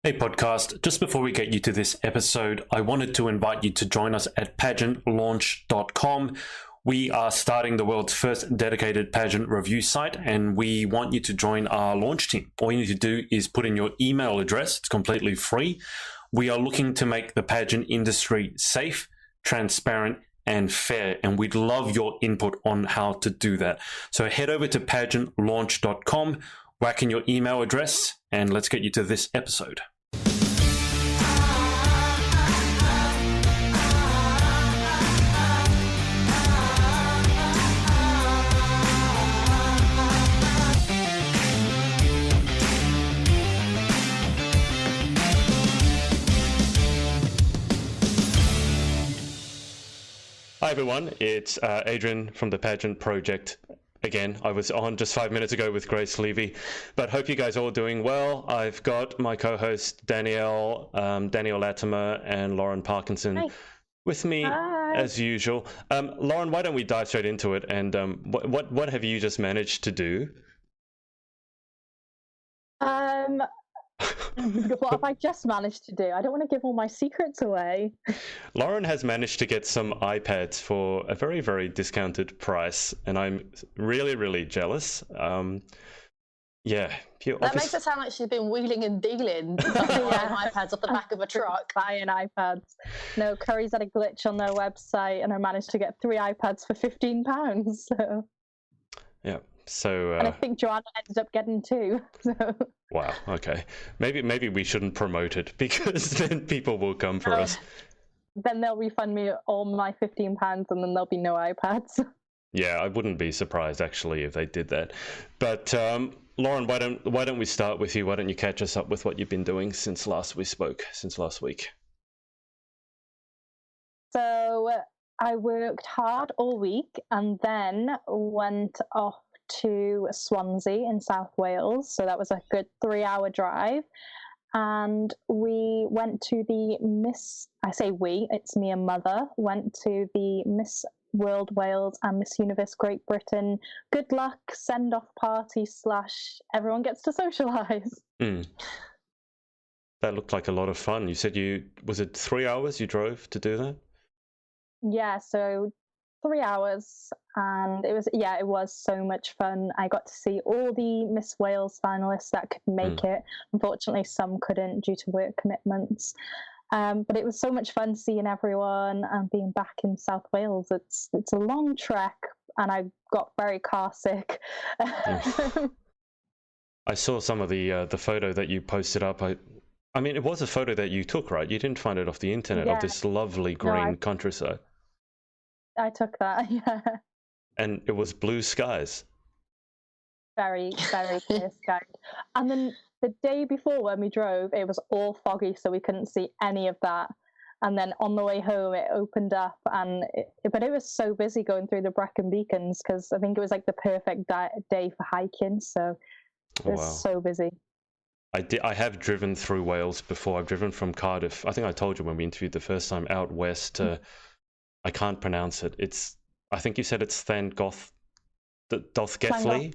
Hey podcast, just before we get you to this episode, I wanted to invite you to join us at pageantlaunch.com. We are starting the world's first dedicated pageant review site, and we want you to join our launch team. All you need to do is put in your email address. It's completely free. We are looking to make the pageant industry safe, transparent, and fair, and we'd love your input on how to do that. So head over to pageantlaunch.com, whack in your email address, and let's get you to this episode. Hi everyone, it's Adrian from the Pageant Project. Again, I was on just 5 minutes ago with Grace Levy, but hope you guys are all doing well. I've got my co-host Danielle, Latimer, and Lauren Parkinson with me. Hi. As usual. Lauren, why don't we dive straight into it? And what have you just managed to do? What have I just managed to do? I don't want to give all my secrets away. Lauren has managed to get some iPads for a very, very discounted price, and I'm really, really jealous. That makes it sound like she's been wheeling and dealing iPads off the back of a truck. Buying iPads. No, Curry's had a glitch on their website, and I managed to get 3 iPads for £15. So. Yeah. So, and I think Joanna ended up getting 2. So. Wow. Okay. Maybe we shouldn't promote it, because then people will come for us. Then they'll refund me all my £15, and then there'll be no iPads. Yeah, I wouldn't be surprised actually if they did that. But Lauren, why don't we start with you? Why don't you catch us up with what you've been doing since last week? So I worked hard all week, and then went off to Swansea in South Wales, so that was a good 3-hour drive, and we went to the it's me and Mother, went to the Miss World Wales and Miss Universe Great Britain good luck send-off party / everyone gets to socialise. That looked like a lot of fun. You said was it 3 hours you drove to do that? Yeah, so 3 hours, and it was so much fun. I got to see all the Miss Wales finalists that could make it. Unfortunately, some couldn't due to work commitments. But it was so much fun seeing everyone and being back in South Wales. It's a long trek, and I got very car sick. I saw some of the photo that you posted up. I mean, it was a photo that you took, right? You didn't find it off the internet of this lovely green countryside. I took that, yeah. And it was blue skies. Very, very clear skies. And then the day before when we drove, it was all foggy, so we couldn't see any of that. And then on the way home, it opened up, but it was so busy going through the Brecon Beacons, because I think it was like the perfect day for hiking, so it was so busy. I have driven through Wales before. I've driven from Cardiff. I think I told you when we interviewed the first time, out west. I can't pronounce it. I think you said it's Dothgethley.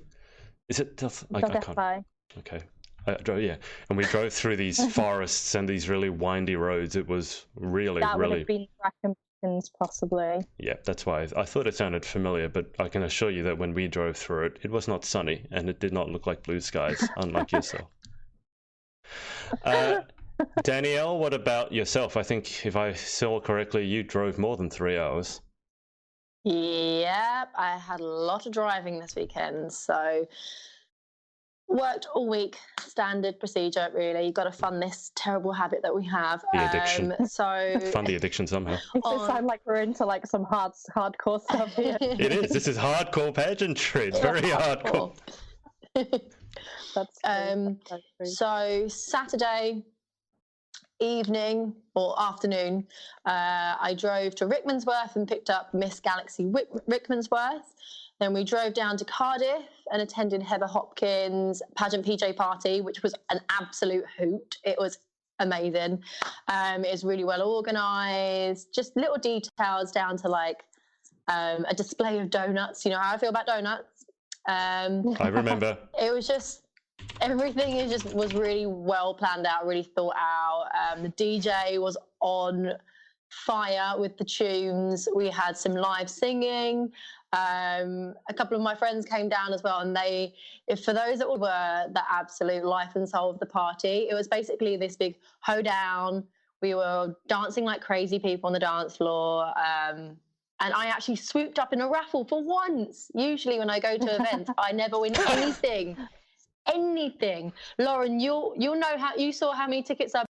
Is it Dothgethley? Okay. And we drove through these forests and these really windy roads. It was really. That would have been Brecon Beacons, possibly. Yeah, that's why I thought it sounded familiar, but I can assure you that when we drove through it, it was not sunny, and it did not look like blue skies, unlike yourself. Danielle, what about yourself? I think if I saw correctly, you drove more than 3 hours. Yep, I had a lot of driving this weekend, so worked all week. Standard procedure, really. You've got to fund this terrible habit that we have. The addiction. So fund the addiction somehow. It sounds like we're into like some hardcore stuff here. It is. This is hardcore pageantry. It's very hardcore. That's so Saturday evening or afternoon, I drove to Rickmansworth and picked up Miss Galaxy Rickmansworth. Then we drove down to Cardiff and attended Heather Hopkins' pageant PJ party, which was an absolute hoot. It was amazing. It was really well organised, just little details down to like a display of donuts. You know how I feel about donuts. I remember. It was just Everything was really well planned out, really thought out. The DJ was on fire with the tunes. We had some live singing. A couple of my friends came down as well, and for those that were the absolute life and soul of the party, it was basically this big hoedown. We were dancing like crazy people on the dance floor. And I actually swooped up in a raffle for once. Usually when I go to events, I never win anything. Lauren, you'll know you saw how many tickets I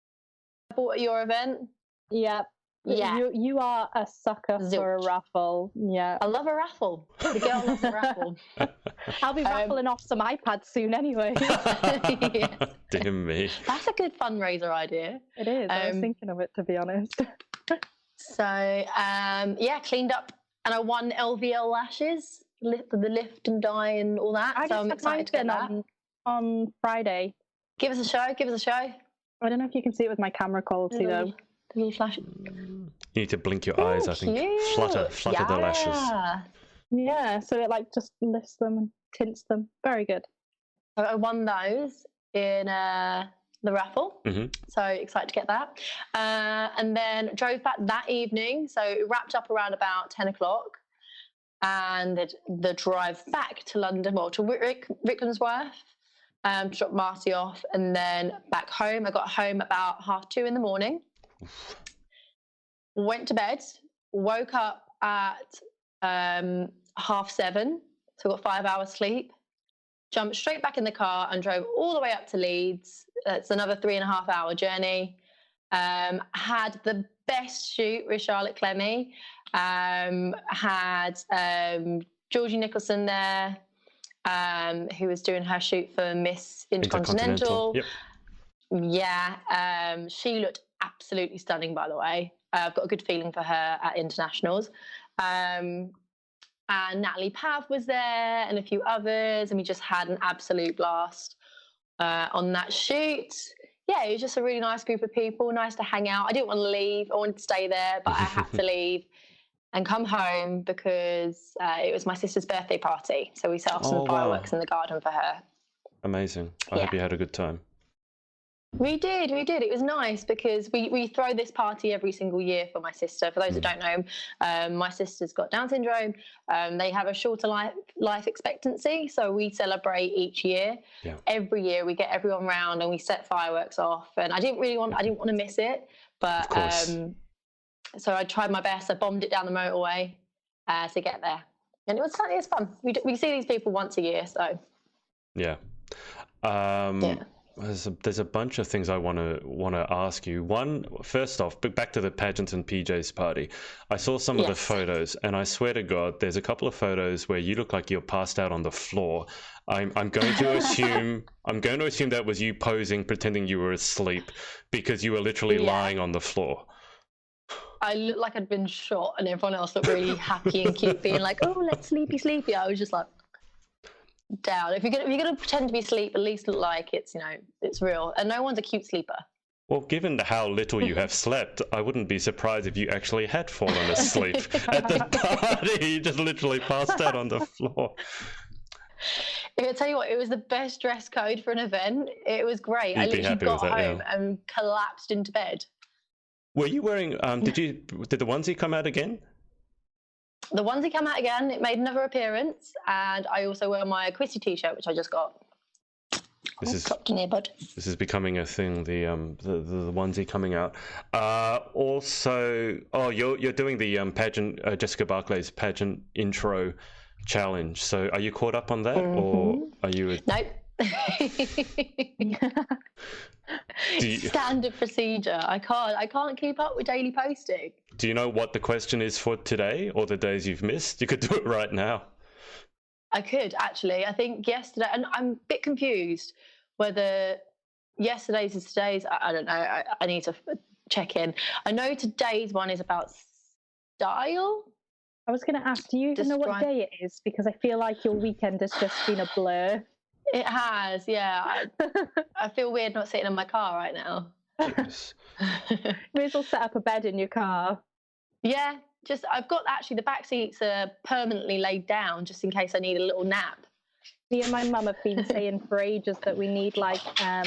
bought at your event. Yeah. You are a sucker for a raffle. Yeah, I love a raffle. The girl loves a raffle. I'll be raffling off some iPads soon anyway. Yeah. Dear me. That's a good fundraiser idea. It is. I was thinking of it, to be honest. So cleaned up, and I won LVL lashes, the lift and dye and all that. So I'm excited to get that on Friday. Give us a show. I don't know if you can see it with my camera quality though. Little flash. You need to blink your eyes, I think. Flutter the lashes. Yeah, so it like just lifts them and tints them. Very good. I won those in the raffle. Mm-hmm. So excited to get that. And then drove back that evening. So it wrapped up around about 10 o'clock. And the drive back to London, to Rickmansworth, to drop Marty off, and then back home. I got home about 2:30 in the morning. Went to bed, woke up at 7:30, so got 5 hours sleep, jumped straight back in the car and drove all the way up to Leeds. It's another 3.5 hour journey. Had the best shoot with Charlotte Clemmy. Had Georgie Nicholson there, who was doing her shoot for Miss Intercontinental. Yep. Yeah, she looked absolutely stunning, by the way. I've got a good feeling for her at internationals. And Natalie Pav was there, and a few others, and we just had an absolute blast on that shoot. Yeah, it was just a really nice group of people, nice to hang out. I didn't want to leave. I wanted to stay there, but I had to leave and come home because it was my sister's birthday party. So we set off some fireworks in the garden for her. Amazing. I hope you had a good time. We did. It was nice because we throw this party every single year for my sister. For those that don't know, my sister's got Down syndrome. They have a shorter life expectancy, so we celebrate each year. Yeah. Every year we get everyone round and we set fireworks off. And I didn't want to miss it, but so I tried my best. I bombed it down the motorway to get there, and it was fun. We see these people once a year, so yeah. There's a bunch of things I want to ask you. One, first off, back to the Pageants and PJ's party. I saw some of the photos, and I swear to God, there's a couple of photos where you look like you're passed out on the floor. I'm going to assume that was you posing, pretending you were asleep, because you were literally lying on the floor. I looked like I'd been shot, and everyone else looked really happy and cute, being like, "Oh, let's sleepy." I was just like, down. If you're gonna pretend to be asleep, at least look like it's real. And no one's a cute sleeper. Well, given how little you have slept, I wouldn't be surprised if you actually had fallen asleep at the party. You just literally passed out on the floor. I tell you what, it was the best dress code for an event. It was great. I literally got home and collapsed into bed. Were you wearing? Did the onesie come out again? The onesie came out again. It made another appearance, and I also wear my Quissy t-shirt, which I just got. This is becoming a thing. The onesie coming out. Also, you're doing the pageant, Jessica Barclay's pageant intro challenge. So, are you caught up on that, or are you? Nope. Standard procedure. I can't keep up with daily posting. Do you know what the question is for today or the days you've missed? You could do it right now. I could actually. I think yesterday, and I'm a bit confused whether yesterday's is today's. I don't know. I need to check in. I know today's one is about style. I was going to ask, do you even know what day it is? Because I feel like your weekend has just been a blur. It has, yeah. I feel weird not sitting in my car right now. Yes. May as well set up a bed in your car. Yeah, I've got actually the back seats are permanently laid down just in case I need a little nap. Me and my mum have been saying for ages that we need like a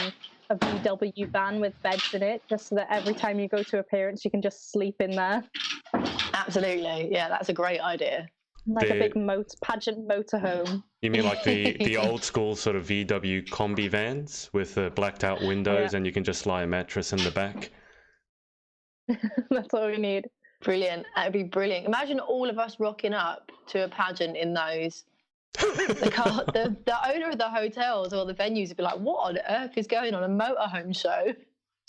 VW van with beds in it, just so that every time you go to appearance, you can just sleep in there. Absolutely, yeah, that's a great idea. Like a big pageant motorhome. You mean like the old school sort of VW combi vans with the blacked out windows, and you can just lie a mattress in the back? That's what we need. Brilliant. That'd be brilliant. Imagine all of us rocking up to a pageant in those. The owner of the hotels or the venues would be like, what on earth is going on, a motorhome show?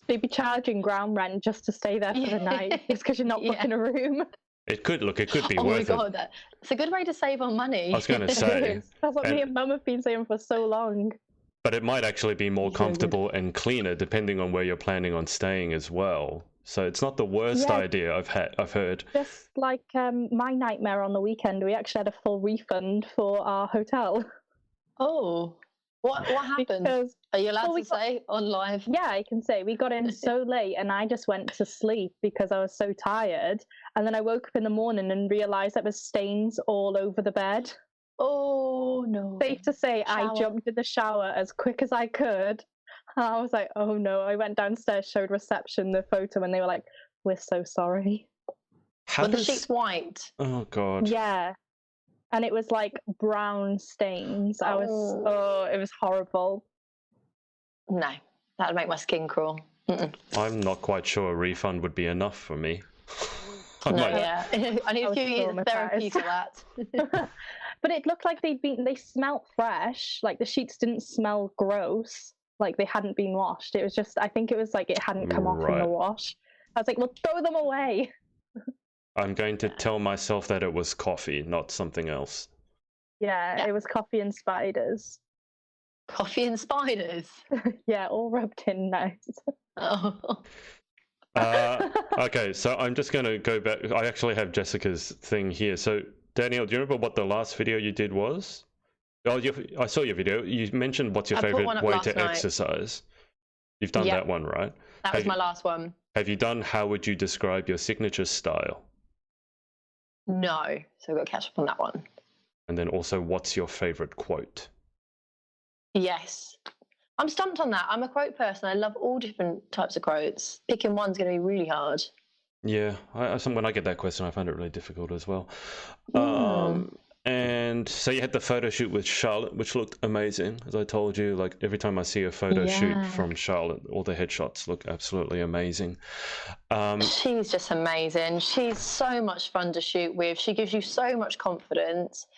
They'd be charging ground rent just to stay there for the night. It's because you're not booking a room. It could be worth it. Oh my God, it's a good way to save on money. I was going to say. That's what me and Mum have been saying for so long. But it might actually be more comfortable and cleaner depending on where you're planning on staying as well. So it's not the worst idea I've heard. Just like my nightmare on the weekend, we actually had a full refund for our hotel. Oh, what happened? Because, are you allowed to say on live? Yeah, I can say. We got in so late and I just went to sleep because I was so tired. And then I woke up in the morning and realised there was stains all over the bed. Oh, no. Safe to say, I jumped in the shower as quick as I could. And I was like, oh no. I went downstairs, showed reception the photo, and they were like, we're so sorry. Were the sheets white? Oh, God. Yeah. And it was like brown stains. It was horrible. No, that would make my skin crawl. I'm not quite sure a refund would be enough for me. I need a few years of therapy for that. But it looked like they smelled fresh. Like the sheets didn't smell gross. Like they hadn't been washed. It was just, I think it was like it hadn't come off in the wash. I was like, well, throw them away. I'm going to tell myself that it was coffee, not something else. Yeah, it was coffee and spiders. Coffee and spiders? Yeah, all rubbed in nice. Oh. Okay, so I'm just going to go back. I actually have Jessica's thing here. So, Danielle, do you remember what the last video you did was? Oh, I saw your video. You mentioned what's your favorite way to exercise. You've done that one, right? That was my last one. Have you done how would you describe your signature style? No, so I've got to catch up on that one. And then also, what's your favorite quote? Yes. I'm stumped on that. I'm a quote person. I love all different types of quotes. Picking one's going to be really hard. Yeah, when I get that question, I find it really difficult as well. And so you had the photo shoot with Charlotte, which looked amazing. As I told you, like every time I see a photo shoot from Charlotte, all the headshots look absolutely amazing. She's just amazing. She's so much fun to shoot with. She gives you so much confidence.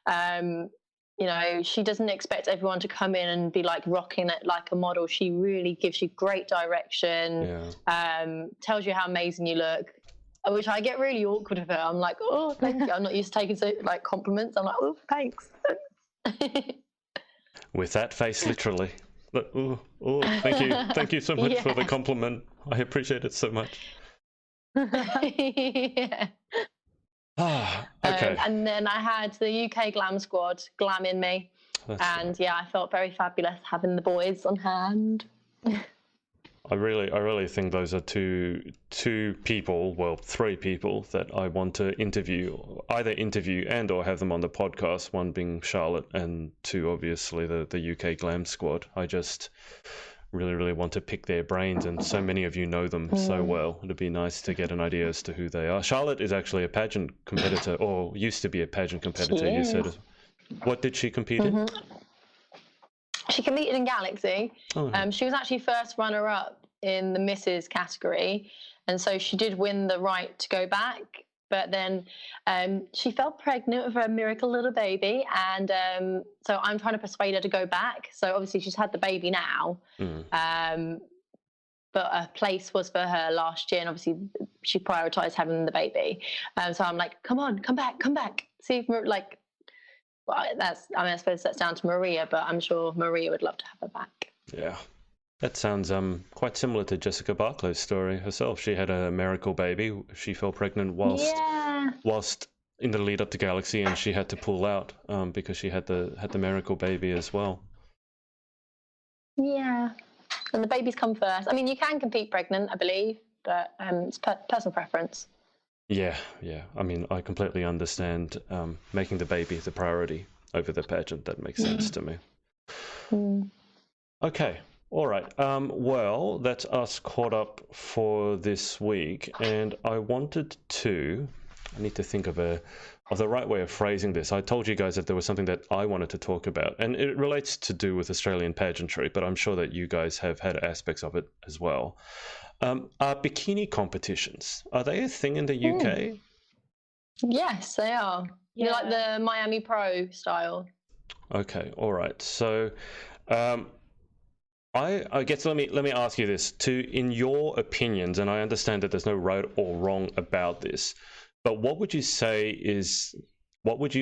You know, she doesn't expect everyone to come in and be like rocking it like a model. She really gives you great direction, tells you how amazing you look. Which I get really awkward with her. I'm like, oh, thank you. I'm not used to taking like compliments. I'm like, oh, thanks. With that face, literally. Oh, thank you so much for the compliment. I appreciate it so much. Yeah. Okay. And then I had the UK Glam Squad glamming me. That's I felt very fabulous having the boys on hand. I really think those are two people, well, three people that I want to either interview and or have them on the podcast, one being Charlotte and two, obviously, the UK Glam Squad. I just really want to pick their brains, and so many of you know them so well. It'd be nice to get an idea as to who they are. Charlotte is actually a pageant competitor, or used to be a pageant competitor, you said. What did she compete in? She competed in Galaxy. She was actually first runner-up in the Mrs. category, and so she did win the right to go back. But then she fell pregnant with a miracle little baby, and so I'm trying to persuade her to go back. So obviously she's had the baby now, but a place was for her last year, and obviously she prioritised having the baby. So I'm like, come on, come back. See if like. Well, I suppose that's down to Maria, but I'm sure Maria would love to have her back. Yeah. That sounds quite similar to Jessica Barclay's story herself. She had a miracle baby. She fell pregnant whilst in the lead up to Galaxy, and she had to pull out because she had the miracle baby as well. Yeah. And the babies come first. I mean, you can compete pregnant, I believe, but it's personal preference. Yeah. I mean, I completely understand making the baby the priority. over the pageant. That makes sense to me. Mm. Okay. All right. Well, that's us caught up for this week, and I need to think of the right way of phrasing this. I told you guys that there was something that I wanted to talk about, and it relates to do with Australian pageantry, but I'm sure that you guys have had aspects of it as well. Are bikini competitions, are they a thing in the UK? Yes, they are. Yeah. They're like the Miami Pro style. Okay. All right. So, I guess let me ask you this: in your opinions, and I understand that there's no right or wrong about this, but what would you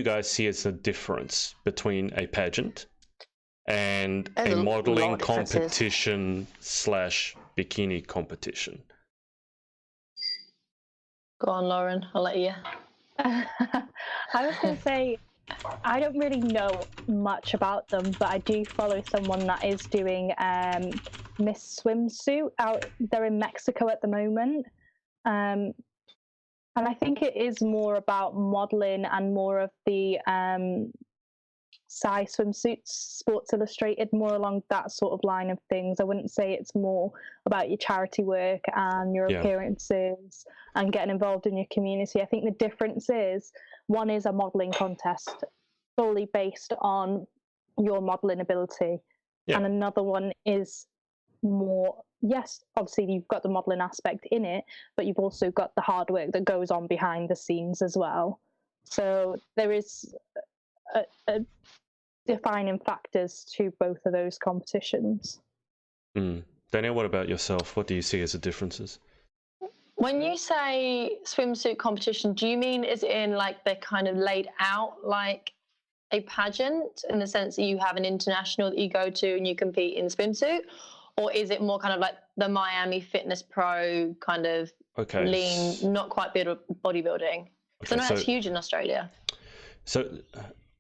guys see as the difference between a pageant and a modeling competition / bikini competition? Go on, Lauren. I'll let you. I was going to say, I don't really know much about them, but I do follow someone that is doing Miss Swimsuit out there in Mexico at the moment. And I think it is more about modeling and more of the size swimsuits, Sports Illustrated, more along that sort of line of things. I wouldn't say it's more about your charity work and your appearances and getting involved in your community. I think the difference is, one is a modelling contest solely based on your modelling ability, and another one is more, yes, obviously you've got the modelling aspect in it, but you've also got the hard work that goes on behind the scenes as well. So there is a defining factors to both of those competitions. Danielle, what about yourself? What do you see as the differences? When you say swimsuit competition, do you mean is it in like they're kind of laid out like a pageant in the sense that you have an international that you go to and you compete in swimsuit? Or is it more kind of like the Miami Fitness Pro kind of lean, not quite bodybuilding? Because I know that's huge in Australia. So,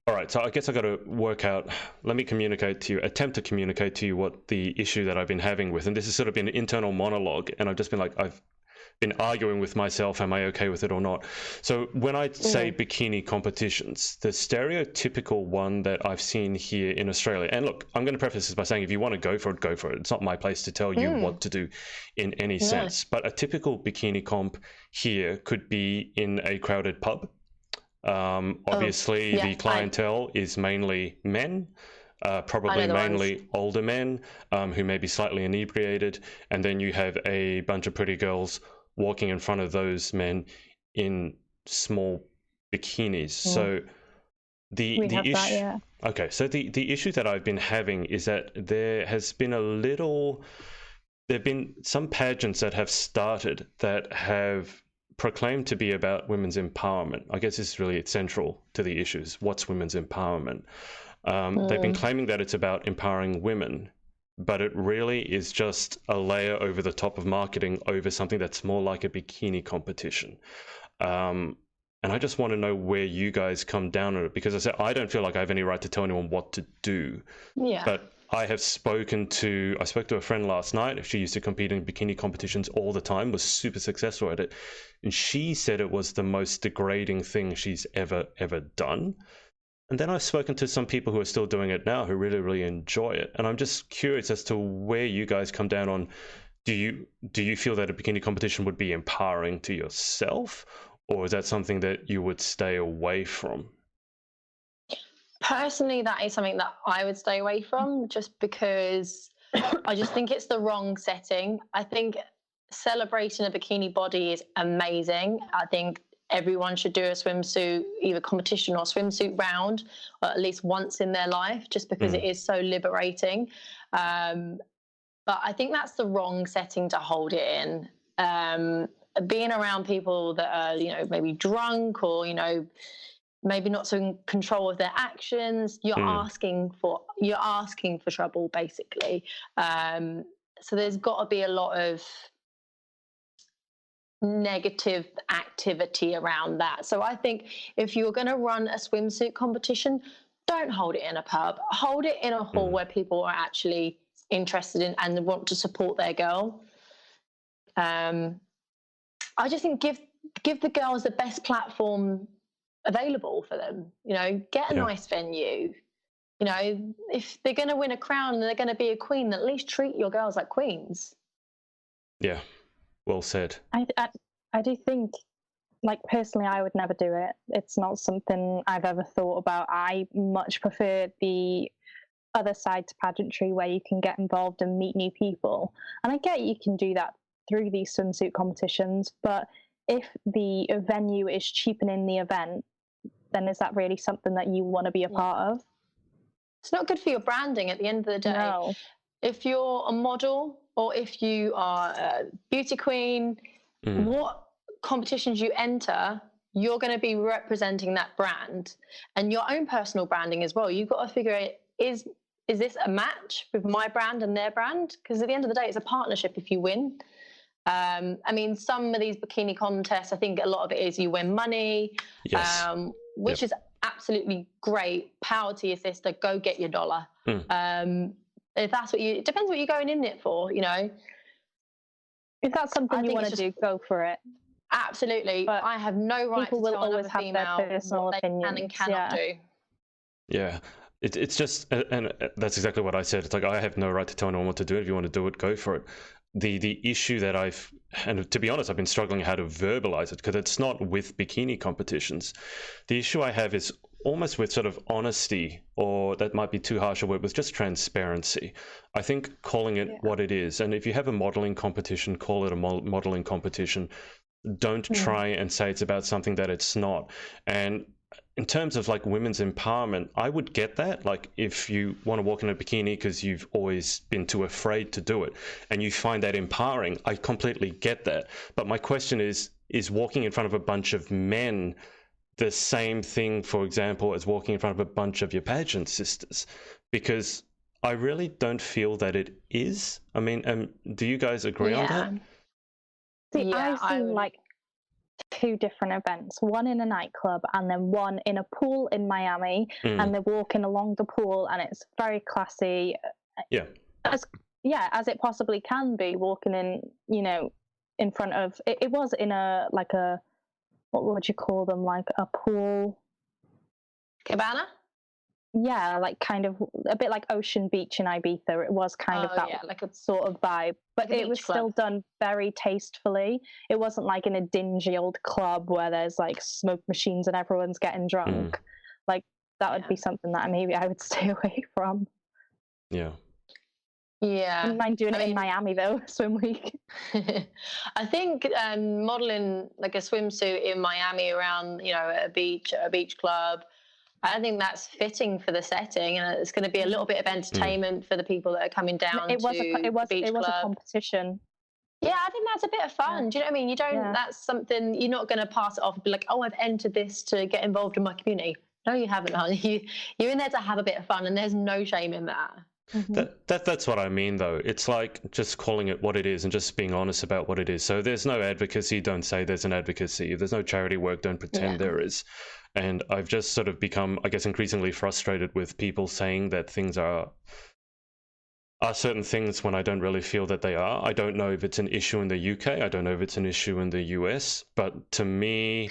all right, so I guess I got to work out, let me attempt to communicate to you what the issue that I've been having with, and this has sort of been an internal monologue, and I've just been like, I've been arguing with myself, am I okay with it or not? So when I say bikini competitions, the stereotypical one that I've seen here in Australia, and look, I'm going to preface this by saying if you want to go for it, go for it. It's not my place to tell you what to do in any sense, but a typical bikini comp here could be in a crowded pub. Obviously, the clientele is mainly men, probably mainly older men who may be slightly inebriated, and then you have a bunch of pretty girls walking in front of those men in small bikinis. So the issue, so the issue that I've been having is that there have been some pageants that have started that have proclaimed to be about women's empowerment. I guess this is really central to the issues. What's women's empowerment? They've been claiming that it's about empowering women, but it really is just a layer over the top of marketing over something that's more like a bikini competition. And I just want to know where you guys come down on it, because I said I don't feel like I have any right to tell anyone what to do. But I spoke to a friend last night. She used to compete in bikini competitions all the time, was super successful at it, and she said it was the most degrading thing she's ever done. And then I've spoken to some people who are still doing it now who really, really enjoy it. And I'm just curious as to where you guys come down on, do you feel that a bikini competition would be empowering to yourself, or is that something that you would stay away from? Personally, that is something that I would stay away from, just because I just think it's the wrong setting. I think celebrating a bikini body is amazing. I think everyone should do a swimsuit, either competition or swimsuit round, or at least once in their life, just because it is so liberating. But I think that's the wrong setting to hold it in. Being around people that are, maybe drunk or, maybe not so in control of their actions, you're asking for trouble, basically. So there's got to be a lot of negative activity around that. So I think if you're going to run a swimsuit competition, don't hold it in a pub. Hold it in a hall where people are actually interested in and want to support their girl. I just think give the girls the best platform available for them. Get a nice venue. If they're going to win a crown and they're going to be a queen, at least treat your girls like queens. Yeah, well said. I do think, like, personally, I would never do it. It's not something I've ever thought about. I much prefer the other side to pageantry, where you can get involved and meet new people. And I get you can do that through these swimsuit competitions, but if the venue is cheapening the event, then is that really something that you want to be a part of? It's not good for your branding at the end of the day. No. If you're a model or if you are a beauty queen, what competitions you enter, you're going to be representing that brand and your own personal branding as well. You've got to figure out, is this a match with my brand and their brand? Because at the end of the day, it's a partnership if you win. I mean, some of these bikini contests, I think a lot of it is you win money, which is absolutely great. Power to your sister. Go get your dollar. If that's what it depends what you're going in it for, If that's something you want to do, go for it. Absolutely. But I have no right to tell another female their personal what opinions. they can and cannot do. Yeah. It's just, and that's exactly what I said. It's like, I have no right to tell anyone what to do. If you want to do it, go for it. The issue that and to be honest, I've been struggling how to verbalize it, because it's not with bikini competitions. The issue I have is almost with sort of honesty, or that might be too harsh a word, with just transparency. I think calling it what it is, and if you have a modeling competition, call it a modeling competition. Don't try and say it's about something that it's not. And in terms of like women's empowerment, I would get that. Like, if you want to walk in a bikini because you've always been too afraid to do it and you find that empowering, I completely get that. But my question is walking in front of a bunch of men the same thing, for example, as walking in front of a bunch of your pageant sisters? Because I really don't feel that it is. I mean, do you guys agree on that? See, I've seen like 2 different events, one in a nightclub and then one in a pool in Miami, and they're walking along the pool and it's very classy. As it possibly can be, walking in, in front of, it was in a, like a, what would you call them, like a pool cabana? Yeah, like kind of a bit like Ocean Beach in Ibiza. It was kind of that like a sort of vibe, but like it was still done very tastefully. It wasn't like in a dingy old club where there's like smoke machines and everyone's getting drunk. Like that would be something that maybe I would stay away from. Yeah. I wouldn't mind doing it in Miami though, swim week. I think modeling like a swimsuit in Miami around, at a beach club, I think that's fitting for the setting, and it's going to be a little bit of entertainment for the people that are coming down it was a competition. Yeah, I think that's a bit of fun. Do you know what I mean? You don't. That's something you're not going to pass it off and be like, "Oh, I've entered this to get involved in my community." No, you haven't, honey. You're in there to have a bit of fun, and there's no shame in that. That's what I mean, though. It's like just calling it what it is and just being honest about what it is. So there's no advocacy, don't say there's an advocacy. If there's no charity work, don't pretend there is. And I've just sort of become, I guess, increasingly frustrated with people saying that things are certain things when I don't really feel that they are. I don't know if it's an issue in the UK. I don't know if it's an issue in the US. But to me,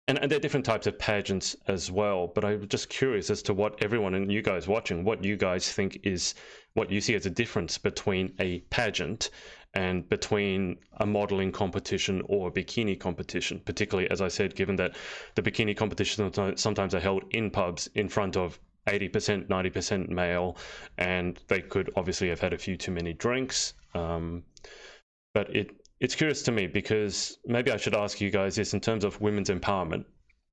and there are different types of pageants as well, but I'm just curious as to what everyone and you guys watching, what you guys think is what you see as a difference between a pageant and between a modeling competition or a bikini competition, particularly, as I said, given that the bikini competitions sometimes are held in pubs in front of 80%, 90% male, and they could obviously have had a few too many drinks. But it's curious to me, because maybe I should ask you guys this in terms of women's empowerment,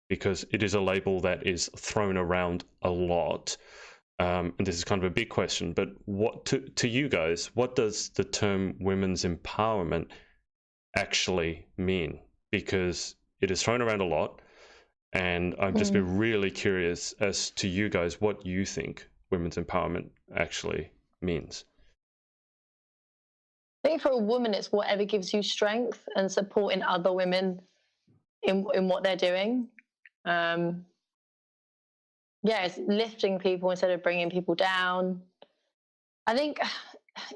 because it is a label that is thrown around a lot. And this is kind of a big question, but what to you guys, what does the term women's empowerment actually mean? Because it is thrown around a lot, and I've just been really curious as to you guys, what you think women's empowerment actually means. I think for a woman, it's whatever gives you strength and supporting other women in what they're doing. It's lifting people instead of bringing people down. I think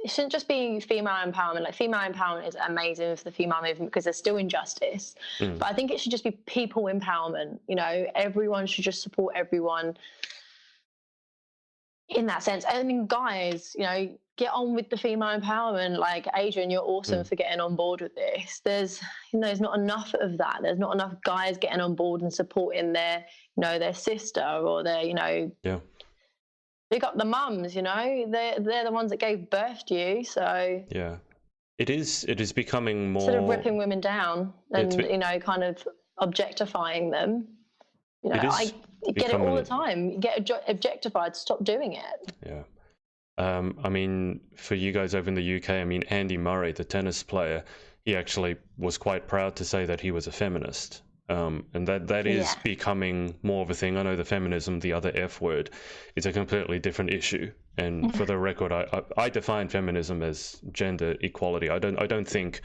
it shouldn't just be female empowerment. Like, female empowerment is amazing for the female movement because there's still injustice. But I think it should just be people empowerment. You know, everyone should just support everyone in that sense. I mean, guys, you know, get on with the female empowerment. Like, Adrian, you're awesome for getting on board with this. There's not enough of that. There's not enough guys getting on board and supporting their, you know, their sister or their, you know, big up the mums, you know, they're the ones that gave birth to you. So it is becoming more, sort of ripping women down and you know, kind of objectifying them. You know, I get it all the time. You get objectified. Stop doing it. I mean, for you guys over in the UK, I mean, Andy Murray, the tennis player, he actually was quite proud to say that he was a feminist. And that is becoming more of a thing. I know the feminism, the other F word, is a completely different issue. And for the record, I define feminism as gender equality. I don't think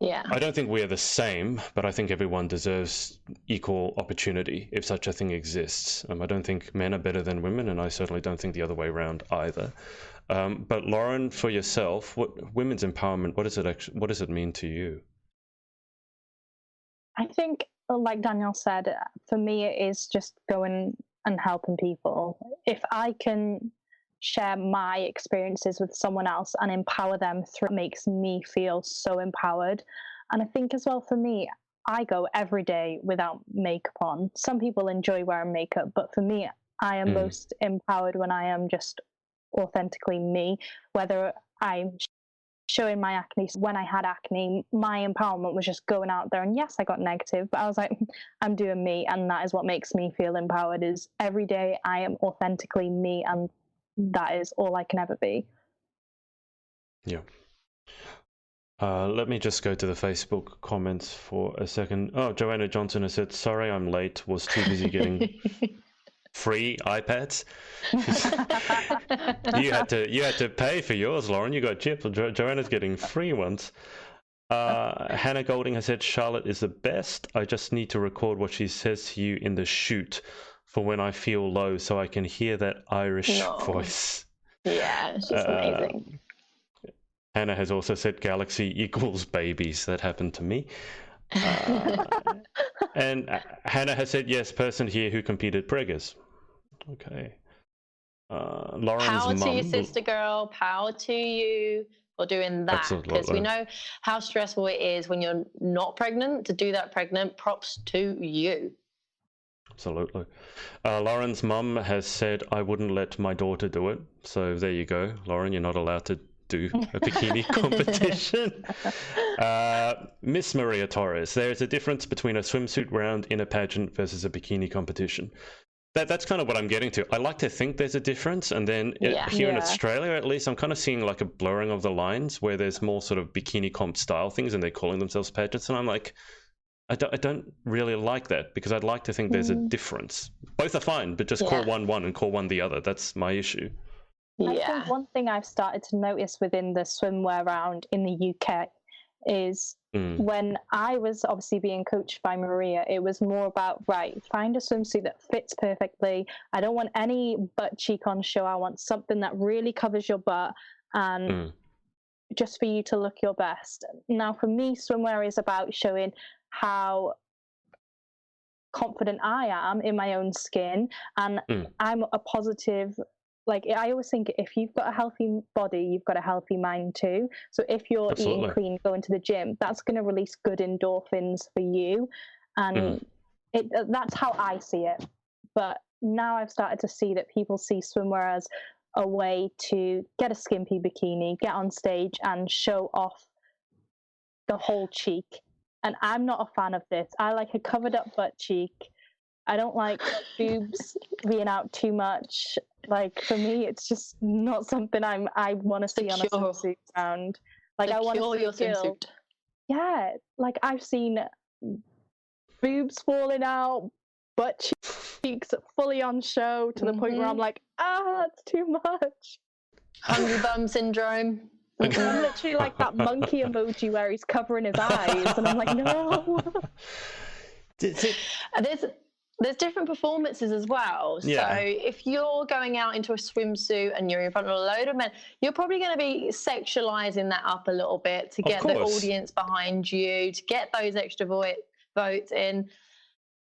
we are the same, but I think everyone deserves equal opportunity if such a thing exists. I don't think men are better than women, and I certainly don't think the other way around either. But Lauren, for yourself, women's empowerment, what does it mean to you? I think, like Danielle said, for me it is just going and helping people. If I can share my experiences with someone else and empower them through, it makes me feel so empowered. And I think as well, for me, I go every day without makeup on. Some people enjoy wearing makeup, but for me, I am most empowered when I am just authentically me, whether I'm showing my acne. When I had acne, my empowerment was just going out there, and yes, I got negative, but I was like, I'm doing me, and that is what makes me feel empowered. Is every day I am authentically me, and that is all I can ever be. Let me just go to the Facebook comments for a second. Oh, Joanna Johnson has said, sorry I'm late, was too busy getting free iPads. you had to pay for yours, Lauren. You got chips. Joanna's getting free ones. Hannah Golding has said, Charlotte is the best. I just need to record what she says to you in the shoot for when I feel low so I can hear that Irish voice. Yeah, she's amazing. Hannah has also said galaxy equals babies. That happened to me. And Hannah has said, yes, person here who competed preggers. Okay. Lauren's power to mum. your sister girl, power to you for doing that. Because we know how stressful it is when you're not pregnant. To do that pregnant, props to you. Absolutely. Lauren's mum has said, I wouldn't let my daughter do it. So there you go, Lauren, you're not allowed to do a bikini competition. Miss Maria Torres, there is a difference between a swimsuit round in a pageant versus a bikini competition. That's kind of what I'm getting to. I like to think there's a difference, and then here in Australia, at least, I'm kind of seeing like a blurring of the lines where there's more sort of bikini comp style things, and they're calling themselves pageants, and I'm like, I don't really like that, because I'd like to think there's a difference. Both are fine, but just call one and call one the other. That's my issue. I think one thing I've started to notice within the swimwear round in the UK is when I was obviously being coached by Maria, it was more about, right, find a swimsuit that fits perfectly. I don't want any butt cheek on show. I want something that really covers your butt and just for you to look your best. Now, for me, swimwear is about showing how confident I am in my own skin, and I'm a positive. Like, I always think if you've got a healthy body, you've got a healthy mind too. So if you're eating clean, going to the gym, that's going to release good endorphins for you. And that's how I see it. But now I've started to see that people see swimwear as a way to get a skimpy bikini, get on stage and show off the whole cheek. And I'm not a fan of this. I like a covered up butt cheek. I don't like boobs being out too much. Like, for me, it's just not something I want to see on a swimsuit round. Like, I want to see your swimsuit. Yeah, like I've seen boobs falling out, butt cheeks fully on show to the point where I'm like, that's too much. Hungry bum syndrome. I'm literally like that monkey emoji where he's covering his eyes, and I'm like, no. there's different performances as well. Yeah. So if you're going out into a swimsuit and you're in front of a load of men, you're probably going to be sexualizing that up a little bit to get the audience behind you, to get those extra votes in.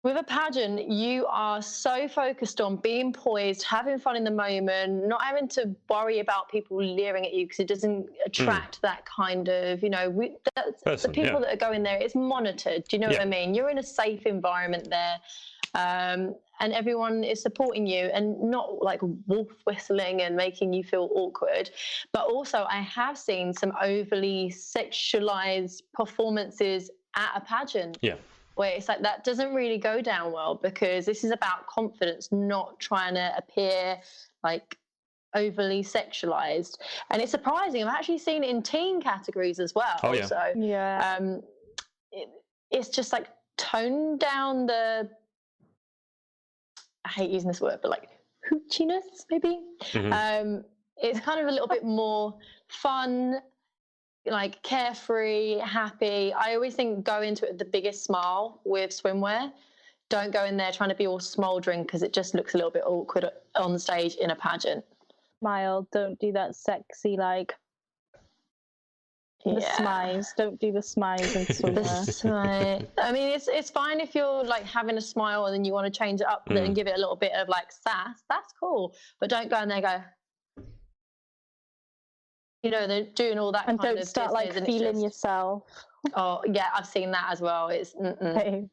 With a pageant, you are so focused on being poised, having fun in the moment, not having to worry about people leering at you, because it doesn't attract that kind of, the people that are going there, it's monitored. Do you know what I mean? You're in a safe environment there. And everyone is supporting you and not like wolf whistling and making you feel awkward. But also I have seen some overly sexualized performances at a pageant. Yeah. Where it's like that doesn't really go down well, because this is about confidence, not trying to appear like overly sexualized. And it's surprising. I've actually seen it in teen categories as well. Oh, yeah. So it's just like tone down the, I hate using this word, but like hoochiness maybe. It's kind of a little bit more fun, like carefree, happy. I always think go into it with the biggest smile with swimwear. Don't go in there trying to be all smouldering, because it just looks a little bit awkward on stage in a pageant. Smile, don't do that sexy like the smiles. Don't do the smiles in swimwear. I mean, it's fine if you're like having a smile and then you want to change it up and give it a little bit of like sass. That's cool, but don't go in there and go, they're doing all that and kind don't of start like feeling yourself. Oh yeah, I've seen that as well. It's Okay.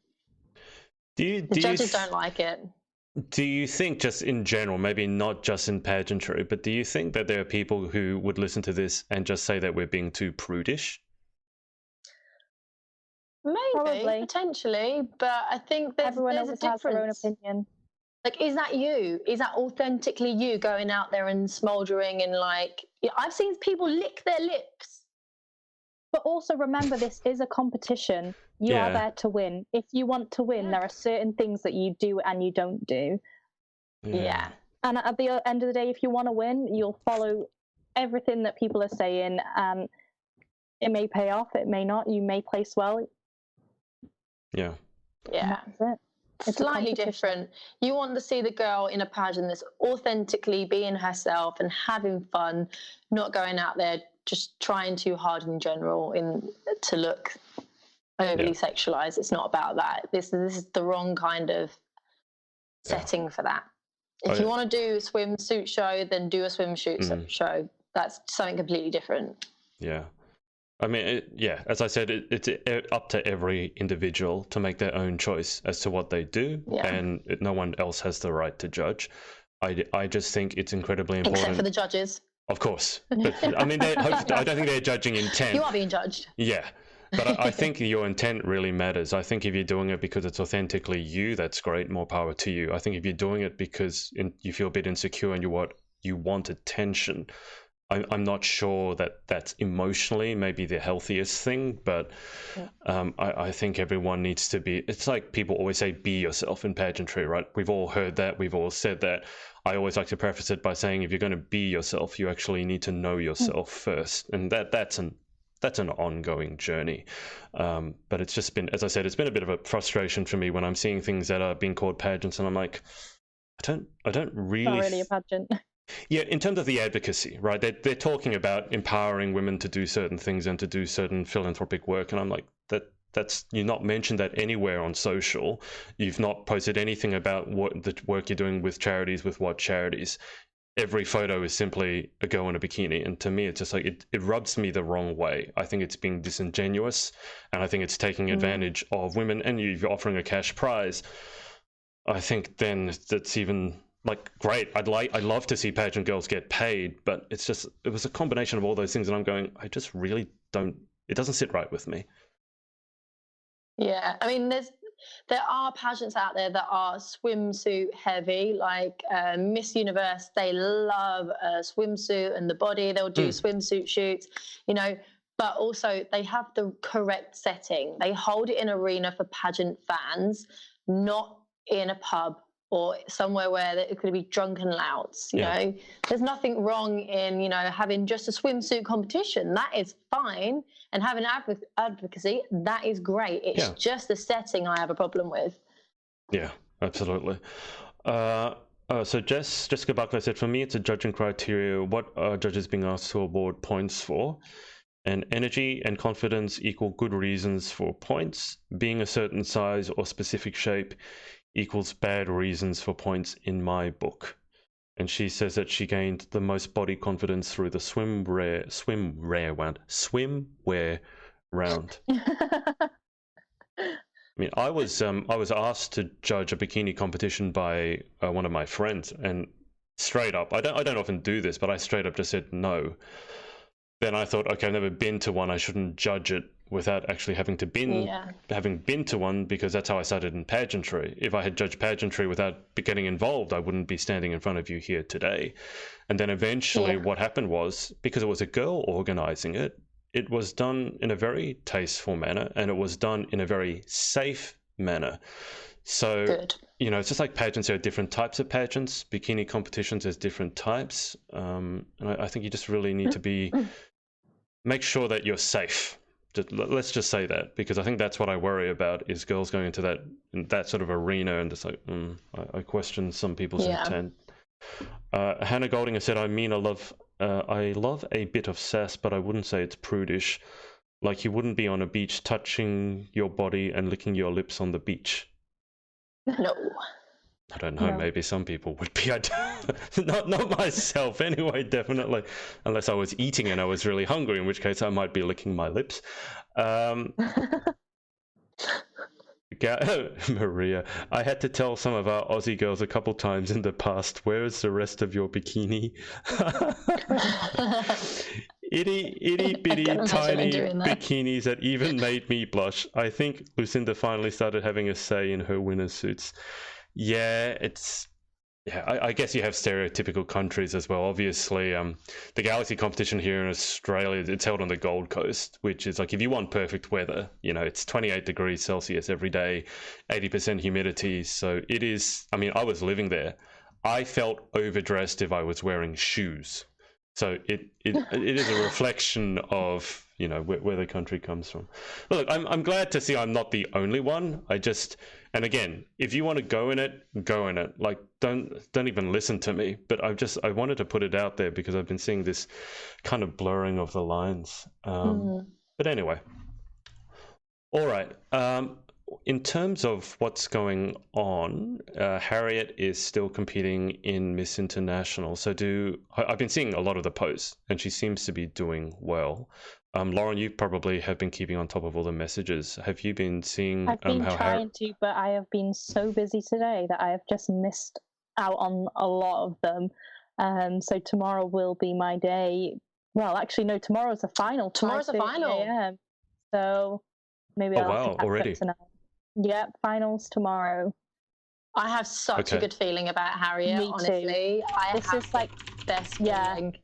The judges don't like it. Do you think, just in general, maybe not just in pageantry, but do you think that there are people who would listen to this and just say that we're being too prudish? Maybe, probably, potentially, but I think everyone there's always a has their own opinion. Like, is that you? Is that authentically you going out there and smouldering and like? I've seen people lick their lips. But also remember, this is a competition. You are there to win. If you want to win, there are certain things that you do and you don't do. Yeah. And at the end of the day, if you want to win, you'll follow everything that people are saying. It may pay off, it may not. You may place well. Yeah. That's it. It's slightly different. You want to see the girl in a pageant that's authentically being herself and having fun, not going out there just trying too hard in general to look overly sexualized. It's not about that. This is the wrong kind of setting for that. If you want to do a swimsuit show, then do a swimsuit show. That's something completely different. Yeah. I mean, as I said, it's up to every individual to make their own choice as to what they do, and no one else has the right to judge. I just think it's incredibly important. Except for the judges. Of course. But, I mean, I don't think they're judging intent. You are being judged. Yeah. But I think your intent really matters. I think if you're doing it because it's authentically you, that's great. More power to you. I think if you're doing it because you feel a bit insecure and you want attention, I'm not sure that that's emotionally maybe the healthiest thing, but I think everyone needs to be, it's like people always say, be yourself in pageantry, right? We've all heard that. We've all said that. I always like to preface it by saying, if you're going to be yourself, you actually need to know yourself first. And that's an ongoing journey. But it's just been, as I said, it's been a bit of a frustration for me when I'm seeing things that are being called pageants and I'm like, I don't really... Not really a pageant. Yeah, in terms of the advocacy, right? They're talking about empowering women to do certain things and to do certain philanthropic work. And I'm like, that's you've not mentioned that anywhere on social. You've not posted anything about what the work you're doing with charities, with what charities. Every photo is simply a girl in a bikini. And to me, it's just like, it rubs me the wrong way. I think it's being disingenuous, and I think it's taking advantage of women, and you're offering a cash prize. I think then that's even... like, great. I'd love to see pageant girls get paid, but it was a combination of all those things, and I'm going, I just really don't, it doesn't sit right with me. Yeah, I mean, there are pageants out there that are swimsuit heavy, like Miss Universe. They love a swimsuit and the body. They'll do swimsuit shoots, but also they have the correct setting. They hold it in an arena for pageant fans, not in a pub or somewhere where it could be drunken louts. You know, there's nothing wrong in, having just a swimsuit competition. That is fine. And having advocacy, that is great. It's just the setting I have a problem with. Yeah. absolutely. So Jessica Buckler said, for me, it's a judging criteria. What are judges being asked to award points for? And energy and confidence equal good reasons for points. Being a certain size or specific shape equals bad reasons for points in my book. And she says that she gained the most body confidence through the swimwear round. I mean, I was asked to judge a bikini competition by one of my friends, and straight up, I don't often do this, but I straight up just said no. Then I thought, okay, I've never been to one, I shouldn't judge it without actually having been to one, because that's how I started in pageantry. If I had judged pageantry without getting involved, I wouldn't be standing in front of you here today. And then eventually what happened was, because it was a girl organizing it, it was done in a very tasteful manner, and it was done in a very safe manner. So, it's just like pageants, there are different types of pageants. Bikini competitions, there's different types. And I think you just really need to make sure that you're safe. Let's just say that, because I think that's what I worry about, is girls going into that sort of arena and just like, I question some people's intent. Hannah Golding has said, I love a bit of sass, but I wouldn't say it's prudish. Like, you wouldn't be on a beach touching your body and licking your lips on the beach. No. I don't know, maybe some people would be. Not myself anyway, definitely. Unless I was eating and I was really hungry, in which case I might be licking my lips. Maria, I had to tell some of our Aussie girls a couple times in the past, where is the rest of your bikini? Itty bitty tiny bikinis that even made me blush. I think Lucinda finally started having a say in her winter suits. I guess you have stereotypical countries as well. Obviously, the Galaxy competition here in Australia, it's held on the Gold Coast, which is like, if you want perfect weather, it's 28 degrees Celsius every day, 80% humidity. So it is, I was living there. I felt overdressed if I was wearing shoes. So it is a reflection of, where the country comes from. But look, I'm glad to see I'm not the only one. And again, if you want to go in it, go in it. Like, don't even listen to me. But I wanted to put it out there because I've been seeing this kind of blurring of the lines. But anyway, all right. In terms of what's going on, Harriet is still competing in Miss International. So I've been seeing a lot of the posts, and she seems to be doing well. Lauren, you probably have been keeping on top of all the messages. Have you been seeing? I've been trying to, but I have been so busy today that I have just missed out on a lot of them. So tomorrow will be my day. Well, actually, no, tomorrow's the final. Tomorrow's the final. So maybe I'll have to catch already. Up tonight. Yeah, finals tomorrow. I have such a good feeling about Harriet. Me honestly, this is like best feeling.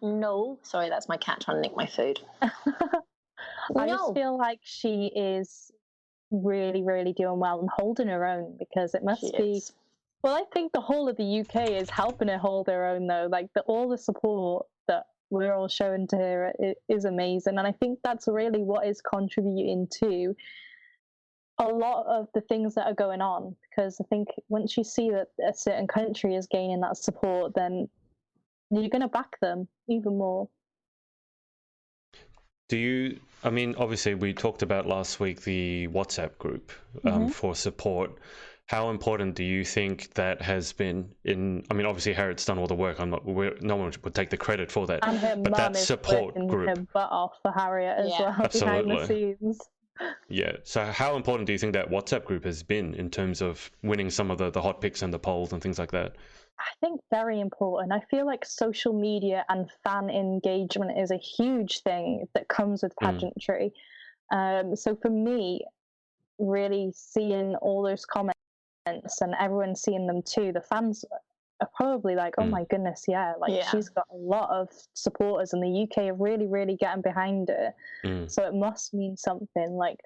No, sorry, that's my cat trying to nick my food. I just feel like she is really, really doing well and holding her own, because it must be. Well, I think the whole of the UK is helping her hold her own, though. Like all the support that we're all showing to her is amazing, and I think that's really what is contributing to a lot of the things that are going on. Because I think once you see that a certain country is gaining that support, then you're going to back them even more. Obviously we talked about last week the WhatsApp group for support. How important do you think that has been obviously Harriet's done all the work. No one would take the credit for that. And her mum is working her butt off for Harriet as well, absolutely. behind the scenes. Yeah. So how important do you think that WhatsApp group has been in terms of winning some of the hot picks and the polls and things like that? I think very important. I feel like social media and fan engagement is a huge thing that comes with pageantry. So for me, really seeing all those comments and everyone seeing them too, the fans are probably like, oh my goodness, she's got a lot of supporters, and the UK are really, really getting behind her. So it must mean something. Like,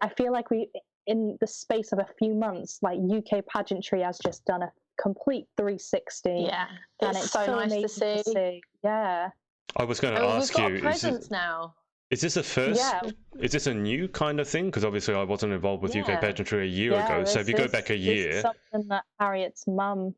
I feel like in the space of a few months, like UK pageantry has just done a complete 360. Yeah, and it's so nice to see. Yeah. I was going to ask you. We've got Presents now. Is this a first? Yeah. Is this a new kind of thing? Because obviously I wasn't involved with UK pageantry a year ago. So if you go back a year, this is something that Harriet's mum.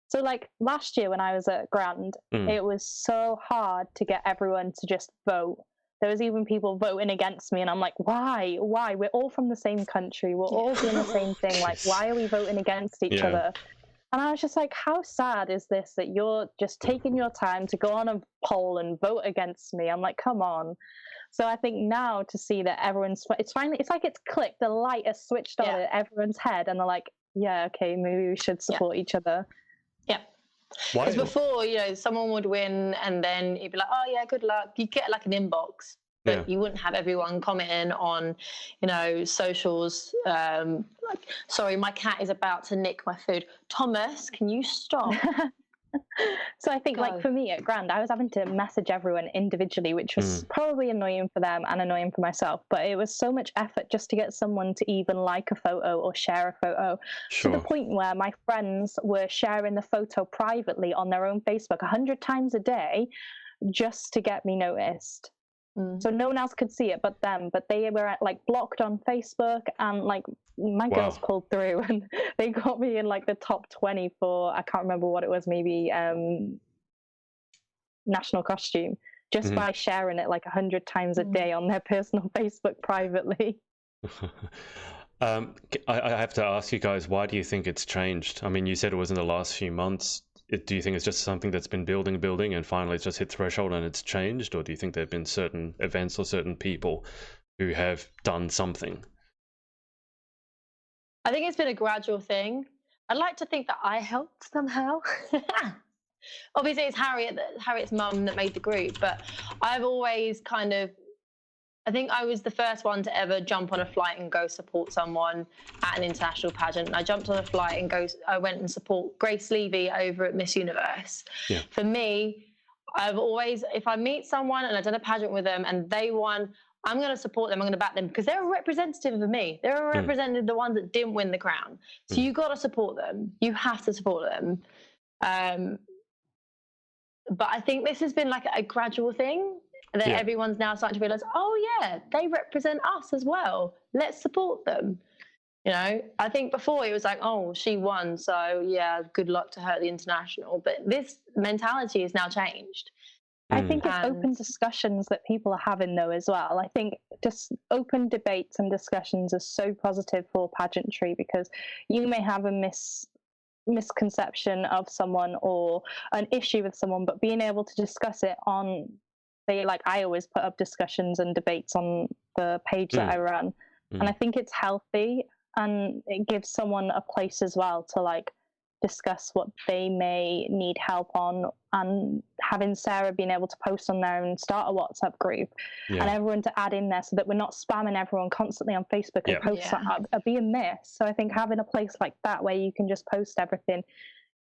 So like last year when I was at Grand, it was so hard to get everyone to just vote. There was even people voting against me, and I'm like, why? We're all from the same country. We're all doing the same thing. Like, why are we voting against each other? And I was just like, how sad is this that you're just taking your time to go on a poll and vote against me? I'm like, come on. So I think now to see that it's like it's clicked, the light has switched on in everyone's head, and they're like, yeah, okay, maybe we should support each other. Yeah. Because before, someone would win and then you'd be like, oh yeah, good luck. You'd get like an inbox, but you wouldn't have everyone commenting on, socials. Like, sorry, my cat is about to nick my food. Thomas, can you stop? So I think like for me at Grand, I was having to message everyone individually, which was probably annoying for them and annoying for myself, but it was so much effort just to get someone to even like a photo or share a photo, to the point where my friends were sharing the photo privately on their own Facebook 100 times a day just to get me noticed. So no one else could see it but them, but they were like blocked on Facebook, and like my girls pulled through and they got me in like the top 20 for, I can't remember what it was, maybe national costume, just by sharing it like 100 times a day on their personal Facebook privately. I have to ask you guys, why do you think it's changed? I mean, you said it was in the last few months. Do you think it's just something that's been building and finally it's just hit threshold and it's changed? Or do you think there have been certain events or certain people who have done something? I think it's been a gradual thing. I'd like to think that I helped somehow. Obviously, it's Harriet's mum that made the group, but I've always I think I was the first one to ever jump on a flight and go support someone at an international pageant. And I jumped on a flight and I went and support Grace Levy over at Miss Universe. Yeah. For me, I've always, if I meet someone and I've done a pageant with them and they won, I'm going to support them. I'm going to back them because they're a representative of me. They're a representative of the ones that didn't win the crown. So you got to support them. You have to support them. But I think this has been like a gradual thing. And then everyone's now starting to realise, oh yeah, they represent us as well. Let's support them. I think before it was like, oh, she won, so yeah, good luck to her at the international. But this mentality has now changed. I think it's open discussions that people are having though as well. I think just open debates and discussions are so positive for pageantry, because you may have a misconception of someone or an issue with someone, but being able to discuss it on, I always put up discussions and debates on the page that I run, and I think it's healthy and it gives someone a place as well to discuss what they may need help on, and having Sarah being able to post on there and start a WhatsApp group and everyone to add in there so that we're not spamming everyone constantly on Facebook and posts are being missed. So I think having a place like that where you can just post everything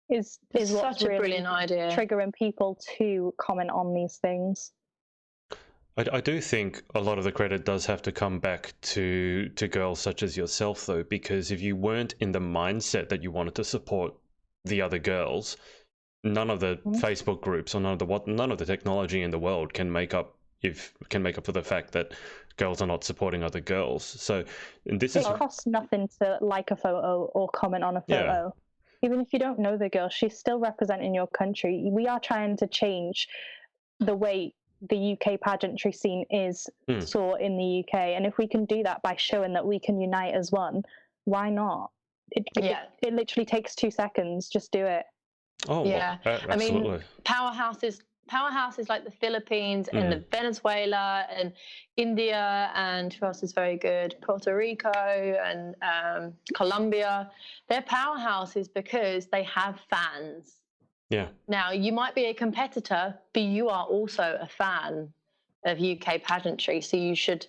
is what's really a brilliant idea, triggering people to comment on these things. I do think a lot of the credit does have to come back to girls such as yourself, though, because if you weren't in the mindset that you wanted to support the other girls, none of the Facebook groups or none of the technology in the world can make up for the fact that girls are not supporting other girls. So it costs nothing to like a photo or comment on a photo. Even if you don't know the girl, she's still representing your country. We are trying to change the way the UK pageantry scene is saw in the UK, and if we can do that by showing that we can unite as one, why not? It literally takes 2 seconds. Just do it. Oh yeah, I mean, powerhouses like the Philippines and the Venezuela and India, and who else is very good? Puerto Rico and Colombia. They're powerhouses because they have fans. Yeah. Now, you might be a competitor, but you are also a fan of UK pageantry, so you should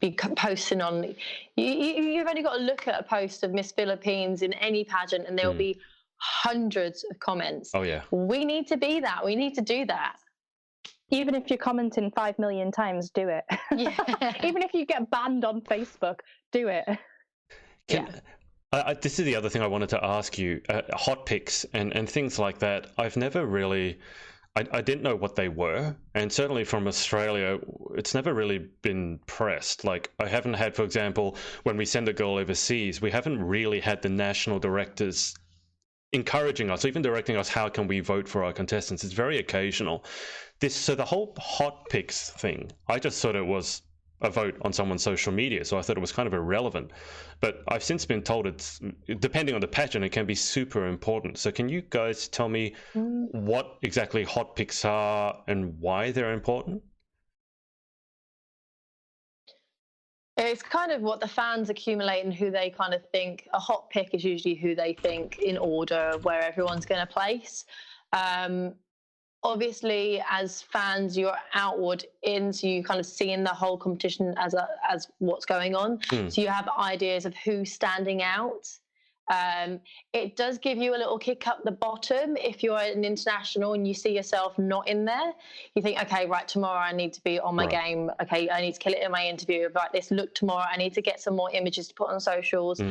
be posting on. You've only got to look at a post of Miss Philippines in any pageant, and there will be hundreds of comments. Oh yeah. We need to be that. We need to do that. Even if you're commenting 5 million times, do it. Yeah. Even if you get banned on Facebook, do it. This is the other thing I wanted to ask you. Hot picks and things like that. I've never really I didn't know what they were, and certainly from Australia, it's never really been pressed. Like, I haven't had, for example, when we send a girl overseas, we haven't really had the national directors encouraging us, even directing us, how can we vote for our contestants. It's very occasional. So the whole hot picks thing, I just thought it was a vote on someone's social media, so I thought it was kind of irrelevant. But I've since been told it's, depending on the pageant, it can be super important. So can you guys tell me what exactly hot picks are and why they're important? It's kind of what the fans accumulate and who they kind of think. A hot pick is usually who they think in order where everyone's going to place. Obviously, as fans, you're outward in, so you kind of seeing the whole competition as what's going on. So you have ideas of who's standing out. It does give you a little kick up the bottom if you're an international and you see yourself not in there. You think, okay, right, tomorrow I need to be on my game. Okay, I need to kill it in my interview. Right, this look tomorrow, I need to get some more images to put on socials,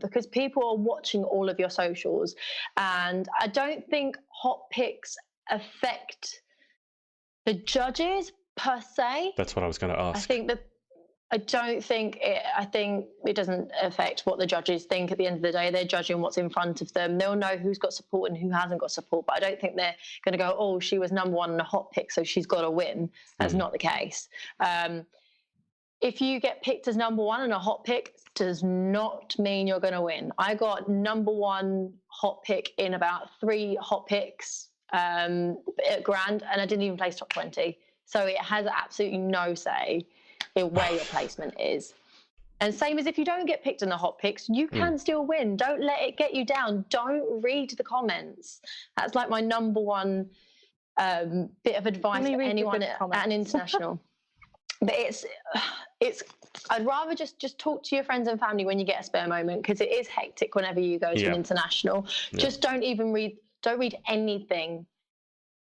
because people are watching all of your socials. And I don't think hot picks affect the judges per se. That's what I was going to ask. I think it doesn't affect what the judges think. At the end of the day, they're judging what's in front of them. They'll know who's got support and who hasn't got support, but I don't think they're going to go, oh, she was number one in a hot pick, so she's got to win. That's not the case. If you get picked as number one in a hot pick, does not mean you're going to win. I got number one hot pick in about 3 hot picks at Grand, and I didn't even place top 20. So it has absolutely no say in where your placement is. And same as if you don't get picked in the hot picks, you can still win. Don't let it get you down. Don't read the comments. That's like my number one bit of advice for anyone at an international. But it's I'd rather just talk to your friends and family when you get a spare moment, because it is hectic whenever you go to an international. Just don't read anything.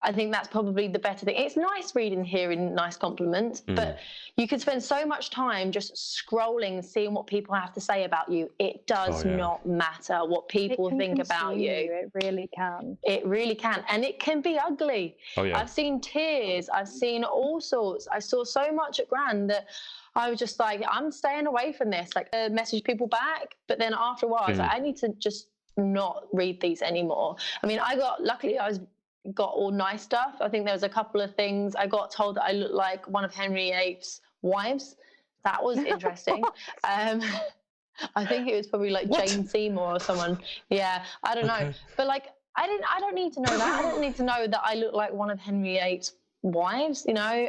I think that's probably the better thing. It's nice reading, hearing nice compliments, but you can spend so much time just scrolling, seeing what people have to say about you. It does not matter what people think about you. It really can. It really can. And it can be ugly. Oh, yeah. I've seen tears. I've seen all sorts. I saw so much at Grand that I was just like, I'm staying away from this. Like, message people back. But then after a while, I was like, I need to just not read these anymore. I mean, luckily I got all nice stuff. I think there was a couple of things. I got told that I looked like one of Henry VIII's wives. That was interesting. I think it was probably like Jane Seymour or someone. Yeah, I don't know. But like, I don't need to know that. I don't need to know that I look like one of Henry VIII's wives. You know,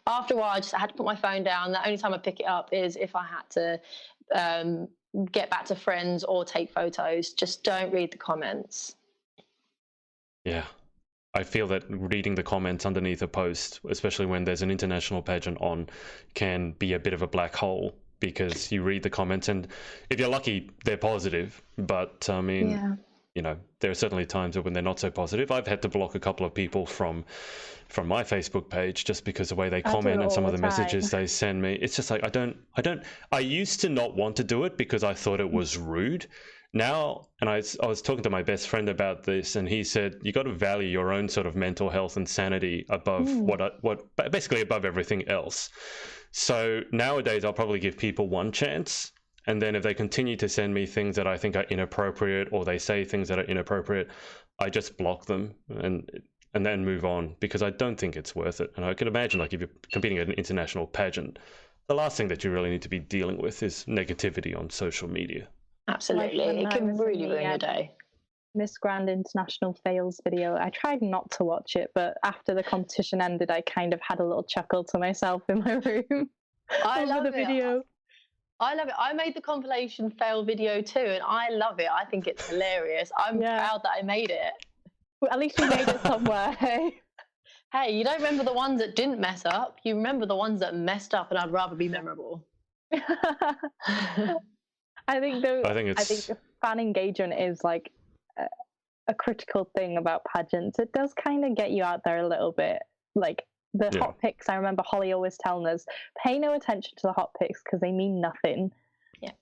after a while, I had to put my phone down. The only time I pick it up is if I had to get back to friends or take photos. Just don't read the comments. Yeah. I feel that reading the comments underneath a post, especially when there's an international pageant on, can be a bit of a black hole, because you read the comments and if you're lucky, they're positive. But I mean, you know, there are certainly times when they're not so positive. I've had to block a couple of people from my Facebook page just because of the way they comment and some of the messages they send me. It's just like, I used to not want to do it because I thought it was rude. Now, and I was talking to my best friend about this, and he said, you got to value your own sort of mental health and sanity above basically above everything else. So nowadays, I'll probably give people one chance. And then if they continue to send me things that I think are inappropriate, or they say things that are inappropriate, I just block them and then move on, because I don't think it's worth it. And I can imagine, like, if you're competing at an international pageant, the last thing that you really need to be dealing with is negativity on social media. Absolutely. It can really ruin your day. Miss Grand International Fails video. I tried not to watch it, but after the competition ended, I kind of had a little chuckle to myself in my room. I love the video. I love it. I made the compilation fail video too, and I love it. I think it's hilarious. I'm proud that I made it. Well, at least you made it somewhere. Hey, you don't remember the ones that didn't mess up. You remember the ones that messed up, and I'd rather be memorable. I think fan engagement is like a critical thing about pageants. It does kind of get you out there a little bit. Like the hot picks, I remember Holly always telling us, pay no attention to the hot picks because they mean nothing. Yeah.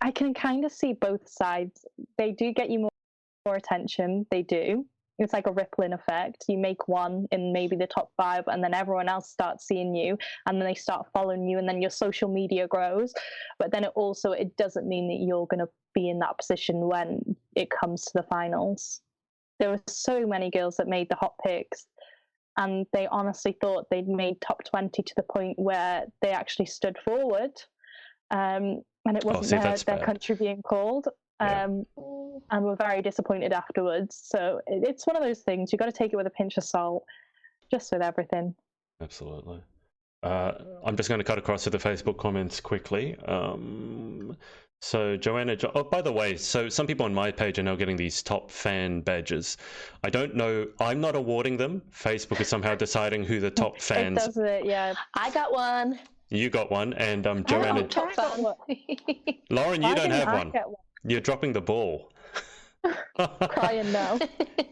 I can kind of see both sides. They do get you more attention, they do. it's like a rippling effect. You make one in maybe the top 5, and then everyone else starts seeing you, and then they start following you, and then your social media grows. But then it doesn't mean that you're going to be in that position when it comes to the finals. There were so many girls that made the hot picks, and they honestly thought they'd made top 20 to the point where they actually stood forward, and it wasn't their country being called. And we're very disappointed afterwards. So it's one of those things, you've got to take it with a pinch of salt, just with everything. Absolutely. I'm just going to cut across to the Facebook comments quickly. So Joanna, oh, by the way, so some people on my page are now getting these top fan badges. I don't know, I'm not awarding them. Facebook is somehow deciding who the top fans. It does it, yeah. I got one. You got one, and Joanna. Lauren, you don't have one. You're dropping the ball. Crying now.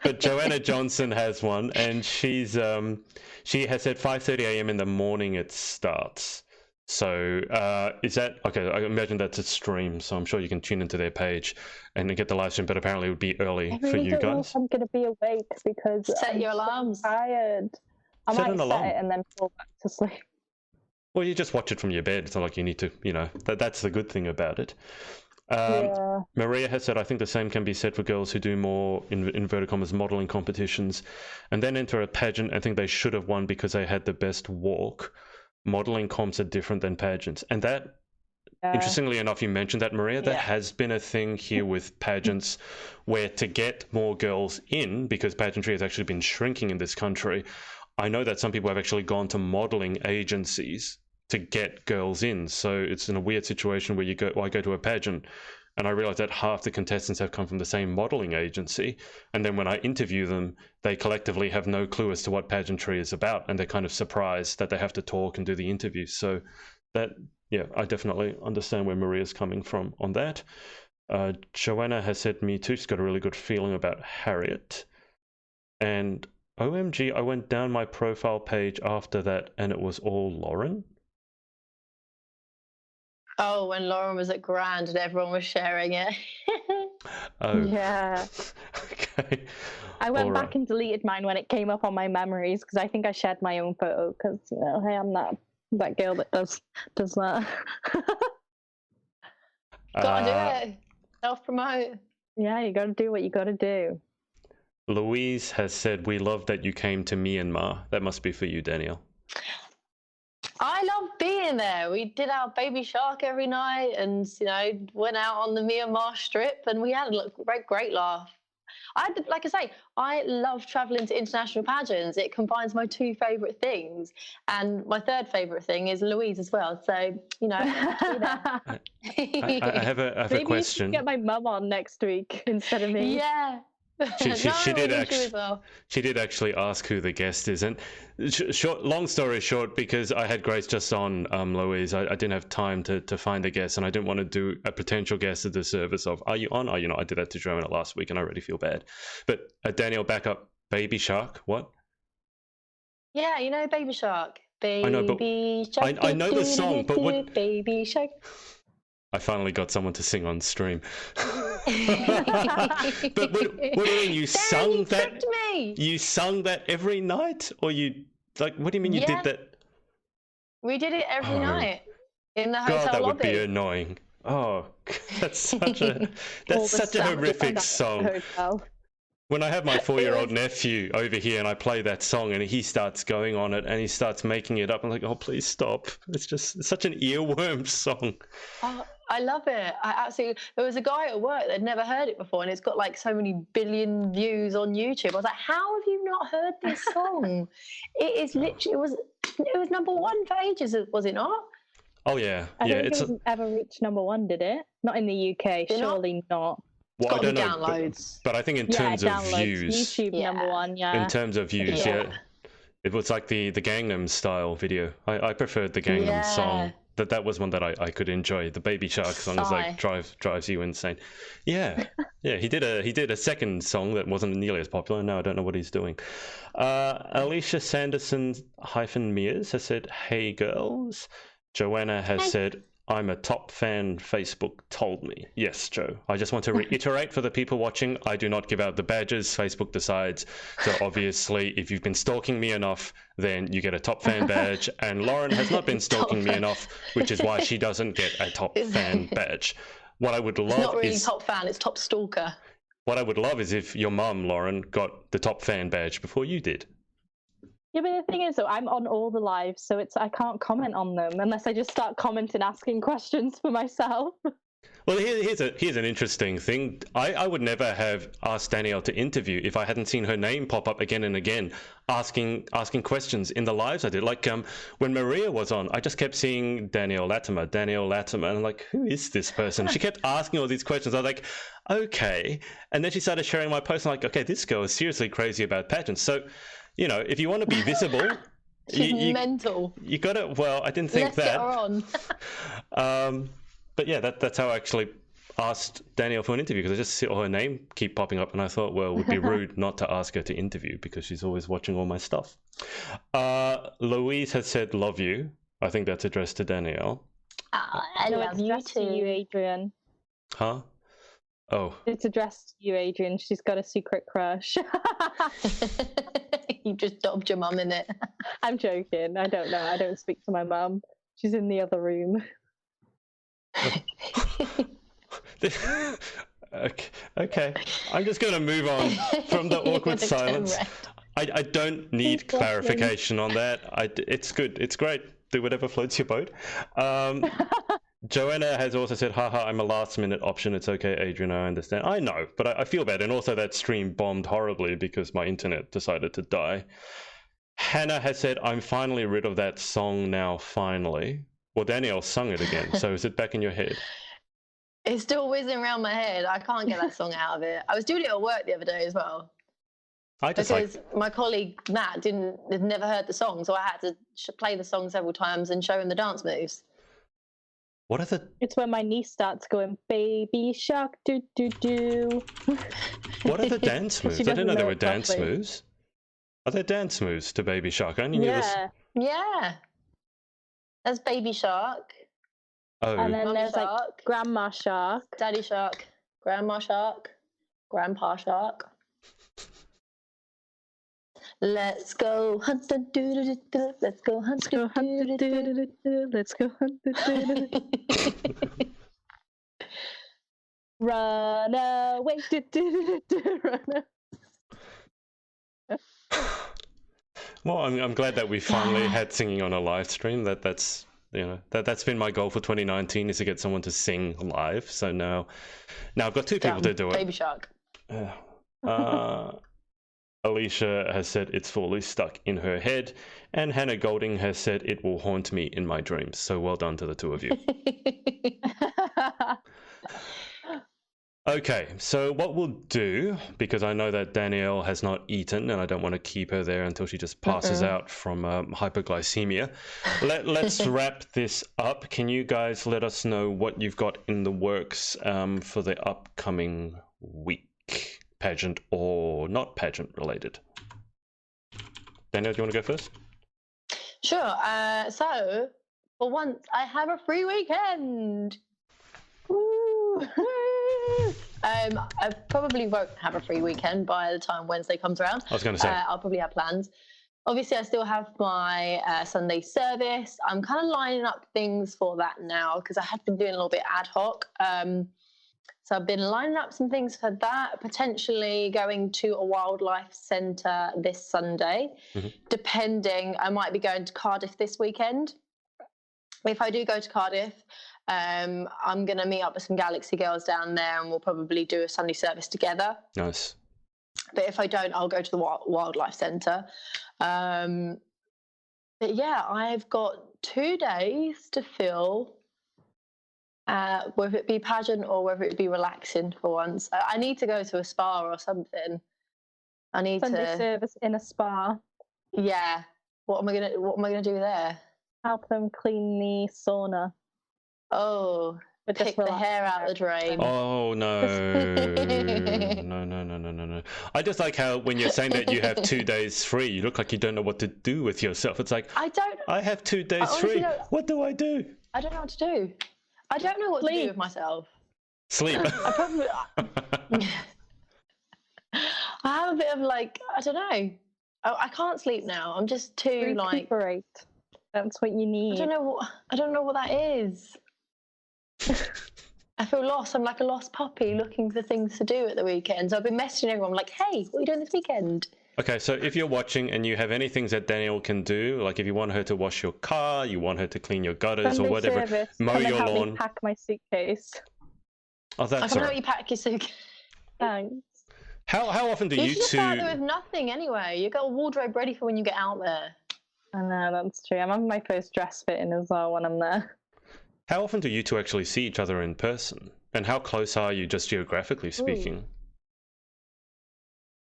But Joanna Johnson has one, and she has said 5:30 a.m. in the morning it starts. So is that okay? I imagine that's a stream, so I'm sure you can tune into their page and get the live stream. But apparently it would be early for you guys. Know if I'm going to be awake because set your alarms. So tired. I might set it and then fall back to sleep. Well, you just watch it from your bed. It's not like you need to, that's the good thing about it. Maria has said, I think the same can be said for girls who do more, in inverted commas, modelling competitions and then enter a pageant. I think they should have won because they had the best walk. Modelling comps are different than pageants. And that, interestingly enough, you mentioned that, Maria, that has been a thing here with pageants where to get more girls in, because pageantry has actually been shrinking in this country, I know that some people have actually gone to modelling agencies to get girls in. So it's in a weird situation where I go to a pageant and I realize that half the contestants have come from the same modeling agency, and then when I interview them, they collectively have no clue as to what pageantry is about, and they're kind of surprised that they have to talk and do the interview. So that, I definitely understand where Maria's coming from on that. Joanna has said, me too, she's got a really good feeling about Harriet. And OMG, I went down my profile page after that and it was all Lauren. Oh, when Lauren was at Grand and everyone was sharing it. Oh. Yeah. Okay. I went back and deleted mine when it came up on my memories because I think I shared my own photo because, hey, I'm that girl that does that. Gotta do it. Self-promote. Yeah, you gotta do what you gotta do. Louise has said, we love that you came to Myanmar. That must be for you, Danielle. I love being there. We did our baby shark every night and, went out on the Myanmar strip and we had a great laugh. Like I say, I love traveling to international pageants. It combines my 2 favourite things. And my 3rd favourite thing is Louise as well. So, I have a Maybe question. You should get my mum on next week instead of me. Yeah. She did actually ask who the guest is, and long story short, because I had Grace just on, Louise, I didn't have time to find a guest, and I didn't want to do a potential guest at the service of, are you on? Are you not? I did that to Joanna last week and I already feel bad. But Danielle, back up. Baby Shark, what? Yeah, Baby Shark. I know the song, but what? Baby Shark. I finally got someone to sing on stream. But what do you mean? You sung that? Me. You sung that every night, or you what do you mean you did that? We did it every night in the hotel lobby. God, that would be annoying. Oh, that's such a horrific song. When I have my 4-year-old nephew over here and I play that song and he starts going on it and he starts making it up, I'm like, oh, please stop. It's such an earworm song. Oh, I love it. There was a guy at work that had never heard it before and it's got like so many billion views on YouTube. I was like, how have you not heard this song? It is literally, it was number 1 for ages, was it not? Oh, yeah. I don't think it ever reached number 1, did it? Not in the UK, surely not. Well, I don't know, downloads. but I think in terms of views, YouTube number 1, in terms of views, it was like the Gangnam Style video. I preferred the Gangnam song. That was one that I could enjoy. The Baby Shark song is like drives you insane. Yeah, He did a second song that wasn't nearly as popular. Now I don't know what he's doing. Alicia Sanderson -Mears has said, "Hey girls." Joanna has said, I'm a top fan, Facebook told me. Yes, Joe. I just want to reiterate for the people watching, I do not give out the badges. Facebook decides. So obviously, if you've been stalking me enough, then you get a top fan badge. And Lauren has not been stalking me enough, which is why she doesn't get a top fan badge. What I would love is... It's not really top fan, it's top stalker. What I would love is if your mum, Lauren, got the top fan badge before you did. Yeah, but the thing is, though, I'm on all the lives, so I can't comment on them unless I just start commenting, asking questions for myself. Well, here's an interesting thing. I would never have asked Danielle to interview if I hadn't seen her name pop up again and again, asking questions in the lives I did. Like when Maria was on, I just kept seeing Danielle Latimer, and I'm like, who is this person? She kept asking all these questions. I was like, okay. And then she started sharing my post. I'm like, okay, this girl is seriously crazy about pageants. So, you know, if you want to be visible, She's mental. You got to. Well, I didn't think Let's that. Get her on. But yeah, that's how I actually asked Danielle for an interview, because I just saw her name keep popping up, and I thought, well, it would be rude not to ask her to interview because she's always watching all my stuff. Louise has said, love you. I think that's addressed to Danielle. I love you addressed to you, Adrian. Huh? Oh. It's addressed to you, Adrian. She's got a secret crush. You just dobbed your mum in it. I'm joking. I don't know. I don't speak to my mum. She's in the other room. Okay. I'm just going to move on from the awkward silence. I don't need clarification on that. It's good. It's great. Do whatever floats your boat. Joanna has also said, haha, I'm a last-minute option. It's okay, Adrian, I understand. I know, but I feel bad. And also that stream bombed horribly because my internet decided to die. Hannah has said, I'm finally rid of that song now, finally. Well, Danielle sung it again, so is it back in your head? It's still whizzing around my head. I can't get that song out of it. I was doing it at work the other day as well. Because my colleague Matt had never heard the song, so I had to play the song several times and show him the dance moves. What are the... It's when my niece starts going, baby shark, do, do, do. What are the dance moves? I didn't know there were dance moves. Are there dance moves to Baby Shark? I only knew this. Yeah. There's Baby Shark. Oh. And then Mummy there's Shark, like Grandma Shark. Daddy Shark, Grandma Shark, Grandpa Shark. Let's go hunt the doo-doo-doo-doo. Let's go hunt the doo-doo-doo-doo. Let's go hunt the doo-doo-doo-doo. Run away, do-do-do-do, run away. Well, I'm glad that we finally had singing on a live stream. That's that's been my goal for 2019, is to get someone to sing live. So now I've got two people to do it. Baby Shark. Alicia has said it's fully stuck in her head, and Hannah Golding has said it will haunt me in my dreams. So well done to the two of you. Okay, so what we'll do, because I know that Danielle has not eaten and I don't want to keep her there until she just passes out from hypoglycemia. Let's wrap this up. Can you guys let us know what you've got in the works for the upcoming week? Pageant or not pageant related? Danielle, do you want to go first? Sure. So, for once, I have a free weekend. Woo! I probably won't have a free weekend by the time Wednesday comes around. I was going to say. I'll probably have plans. Obviously, I still have my Sunday service. I'm kind of lining up things for that now because I have been doing a little bit ad hoc. So I've been lining up some things for that, potentially going to a wildlife centre this Sunday. Depending, I might be going to Cardiff this weekend. If I do go to Cardiff, I'm going to meet up with some Galaxy girls down there and we'll probably do a Sunday service together. Nice. But if I don't, I'll go to the wildlife centre. But yeah, I've got 2 days to fill, whether it be pageant or whether it be relaxing for once. I need to go to a spa or something. I need Sunday service in a spa. Yeah. What am I gonna do there? Help them clean the sauna. Oh, but pick the hair out the drain. Oh no. No. I just like how when you're saying that you have 2 days free, you look like you don't know what to do with yourself. It's like, I have 2 days free. What do I do? I don't know what to do. I don't know what to do with myself. Sleep. I probably. I have a bit of like, I don't know. I can't sleep now. I'm just too like. Recuperate. That's what you need. I don't know what that is. I feel lost. I'm like a lost puppy looking for things to do at the weekend. So I've been messaging everyone. I'm like, hey, what are you doing this weekend? Okay, so if you're watching and you have any things that Danielle can do, like if you want her to wash your car, you want her to clean your gutters Sunday or whatever, service, mow come and your help lawn. me pack my suitcase. Oh, I that's can all help right. you pack your suitcase. Thanks. How often do You you should just go out there two? with nothing anyway. You got a wardrobe ready for when you get out there. I know, that's true. I'm having my first dress fitting as well when I'm there. How often do you two actually see each other in person? And how close are you, just geographically speaking?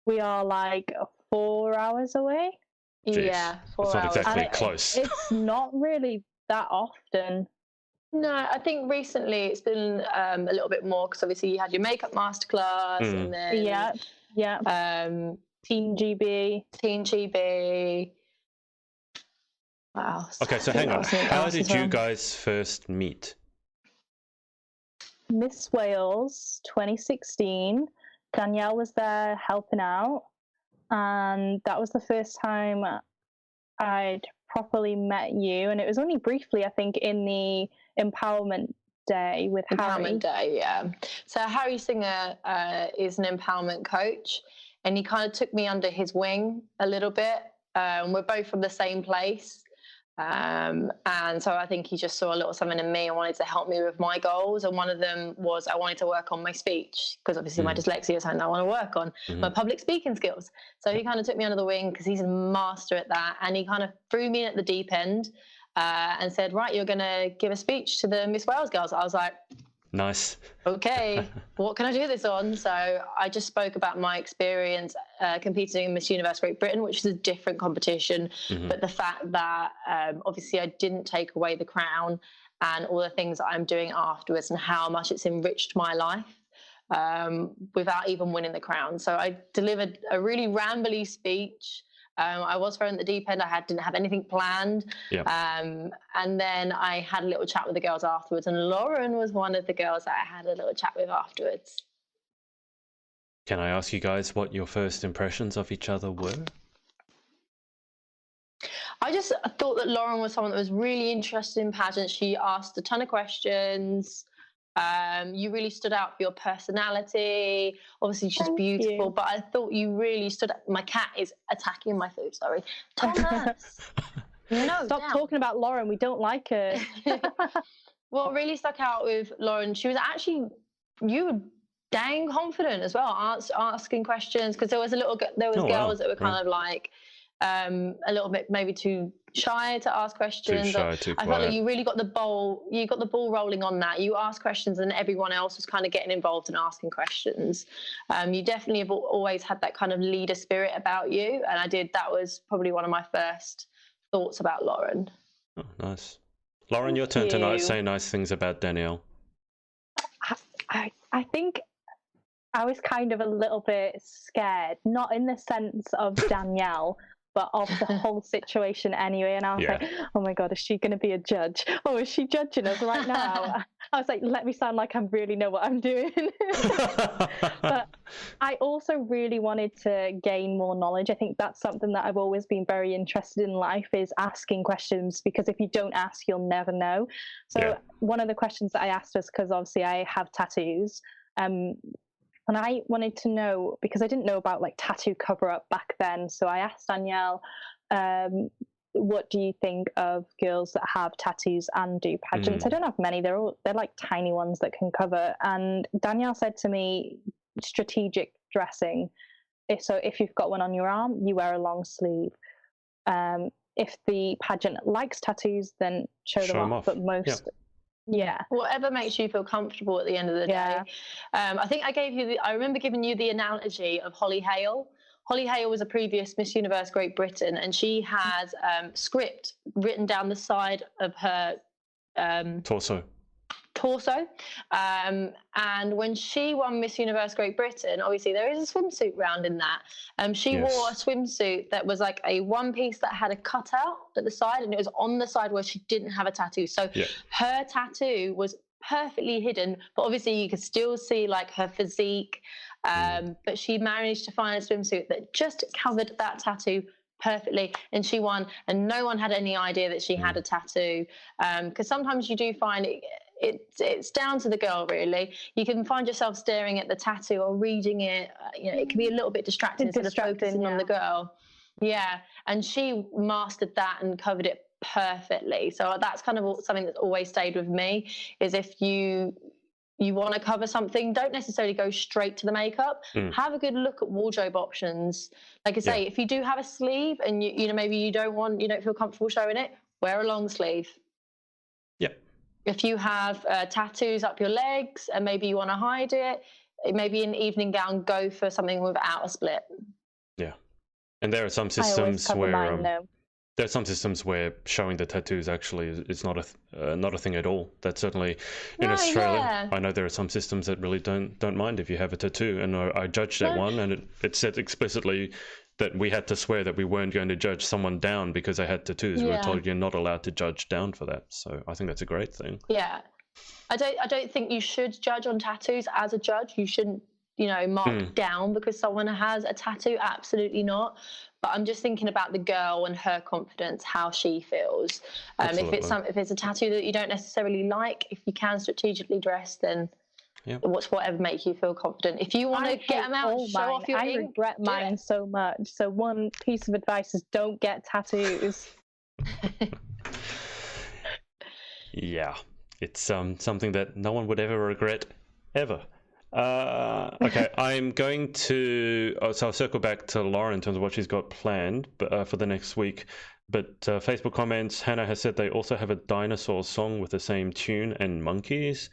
We are like 4 hours away. Jeez, Yeah, 4 it's not hours. exactly And close. It's not really that often. No, I think recently it's been a little bit more because obviously you had your makeup masterclass and then Yeah. Team GB. Teen GB. Wow. Okay, so hang on. How did you guys first meet? Miss Wales 2016. Danielle was there helping out, and that was the first time I'd properly met you, and it was only briefly, I think, in the empowerment day with Harry. Empowerment Day, yeah. So Harry Singer is an empowerment coach, and he kind of took me under his wing a little bit. We're both from the same place. And so I think he just saw a little something in me and wanted to help me with my goals. And one of them was I wanted to work on my speech, because obviously my dyslexia is something I want to work on, my public speaking skills. So he kind of took me under the wing because he's a master at that. And he kind of threw me at the deep end and said, right, you're going to give a speech to the Miss Wales girls. I was like, Nice. okay, what can I do this on? So I just spoke about my experience competing in Miss Universe Great Britain, which is a different competition, but the fact that obviously I didn't take away the crown and all the things that I'm doing afterwards and how much it's enriched my life without even winning the crown. So I delivered a really rambly speech. I was thrown at the deep end. I didn't have anything planned. Yeah. And then I had a little chat with the girls afterwards. And Lauren was one of the girls that I had a little chat with afterwards. Can I ask you guys what your first impressions of each other were? I just thought that Lauren was someone that was really interested in pageants. She asked a ton of questions. You really stood out for your personality. Obviously, she's beautiful, but I thought you really stood out. My cat is attacking my food, sorry. Thomas! No, Stop talking about Lauren. We don't like her. What really stuck out with Lauren, she was actually, you were dang confident as well, asking questions, because there was girls that were kind of like, a little bit maybe too shy to ask questions. Too shy, too I felt like you really got the ball rolling on that. You asked questions and everyone else was kind of getting involved and asking questions. You definitely have always had that kind of leader spirit about you, and that was probably one of my first thoughts about Lauren. Oh, nice. Lauren, your turn tonight. Say nice things about Danielle. I think I was kind of a little bit scared, not in the sense of Danielle, but of the whole situation anyway. And I was like, oh my God, is she going to be a judge? Oh, is she judging us right now? I was like, let me sound like I really know what I'm doing. But I also really wanted to gain more knowledge. I think that's something that I've always been very interested in life, is asking questions, because if you don't ask, you'll never know. So one of the questions that I asked was, because obviously I have tattoos, and I wanted to know, because I didn't know about like tattoo cover-up back then. So I asked Danielle, what do you think of girls that have tattoos and do pageants? I don't have many. They're like tiny ones that can cover. And Danielle said to me, strategic dressing. If you've got one on your arm, you wear a long sleeve. If the pageant likes tattoos, then show them off. But most... Yeah. Whatever makes you feel comfortable at the end of the day. I think I remember giving you the analogy of Holly Hale. Holly Hale was a previous Miss Universe Great Britain, and she has script written down the side of her torso. And when she won Miss Universe Great Britain, obviously there is a swimsuit round in that. She wore a swimsuit that was like a one piece that had a cutout at the side, and it was on the side where she didn't have a tattoo. So her tattoo was perfectly hidden, but obviously you could still see like her physique. But she managed to find a swimsuit that just covered that tattoo perfectly, and she won, and no one had any idea that she had a tattoo, because sometimes you do find it's down to the girl, really. You can find yourself staring at the tattoo or reading it, it can be a little bit distracting instead of focusing on the girl. And she mastered that and covered it perfectly. So that's kind of something that's always stayed with me, is if you want to cover something, don't necessarily go straight to the makeup. Have a good look at wardrobe options. Like I say, if you do have a sleeve and maybe you don't feel comfortable showing it, wear a long sleeve. If you have tattoos up your legs and maybe you want to hide it, maybe an evening gown, go for something without a split. And there are some systems where showing the tattoos actually is not a thing at all. That's certainly in Australia. I know there are some systems that really don't mind if you have a tattoo, and I judged that one, and it said explicitly that we had to swear that we weren't going to judge someone down because they had tattoos. We were told you're not allowed to judge down for that. So I think that's a great thing. I don't think you should judge on tattoos as a judge. You shouldn't mark down because someone has a tattoo. Absolutely not. But I'm just thinking about the girl and her confidence, how she feels. If it's a tattoo that you don't necessarily like, if you can strategically dress, then whatever makes you feel confident. If you want to get them out and show off your ink, regret mine so much. So one piece of advice is don't get tattoos. It's something that no one would ever regret, ever. Okay, I'm going to. So I'll circle back to Lauren in terms of what she's got planned for the next week. But Facebook comments, Hannah has said they also have a dinosaur song with the same tune and monkeys.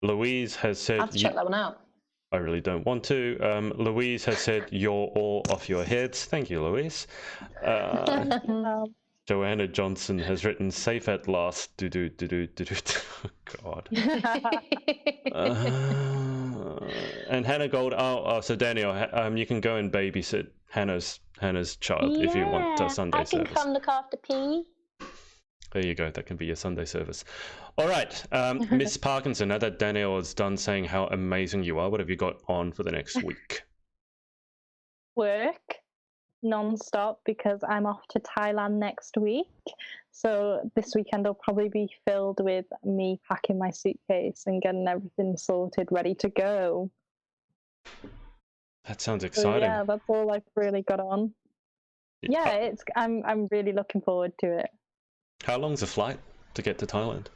Louise has said, I have to check that one out. I really don't want to. Louise has said, you're all off your heads. Thank you, Louise. Joanna Johnson has written, safe at last. Oh, God. And Hannah Gold, so Danielle, you can go and babysit Hannah's child if you want Sunday service. I can come look after P. There you go. That can be your Sunday service. All right. Miss Parkinson, now that Danielle is done saying how amazing you are, what have you got on for the next week? Work non-stop because I'm off to Thailand next week. So this weekend will probably be filled with me packing my suitcase and getting everything sorted, ready to go. That sounds exciting. So that's all I've really got on. I'm really looking forward to it. How long's the flight to get to Thailand?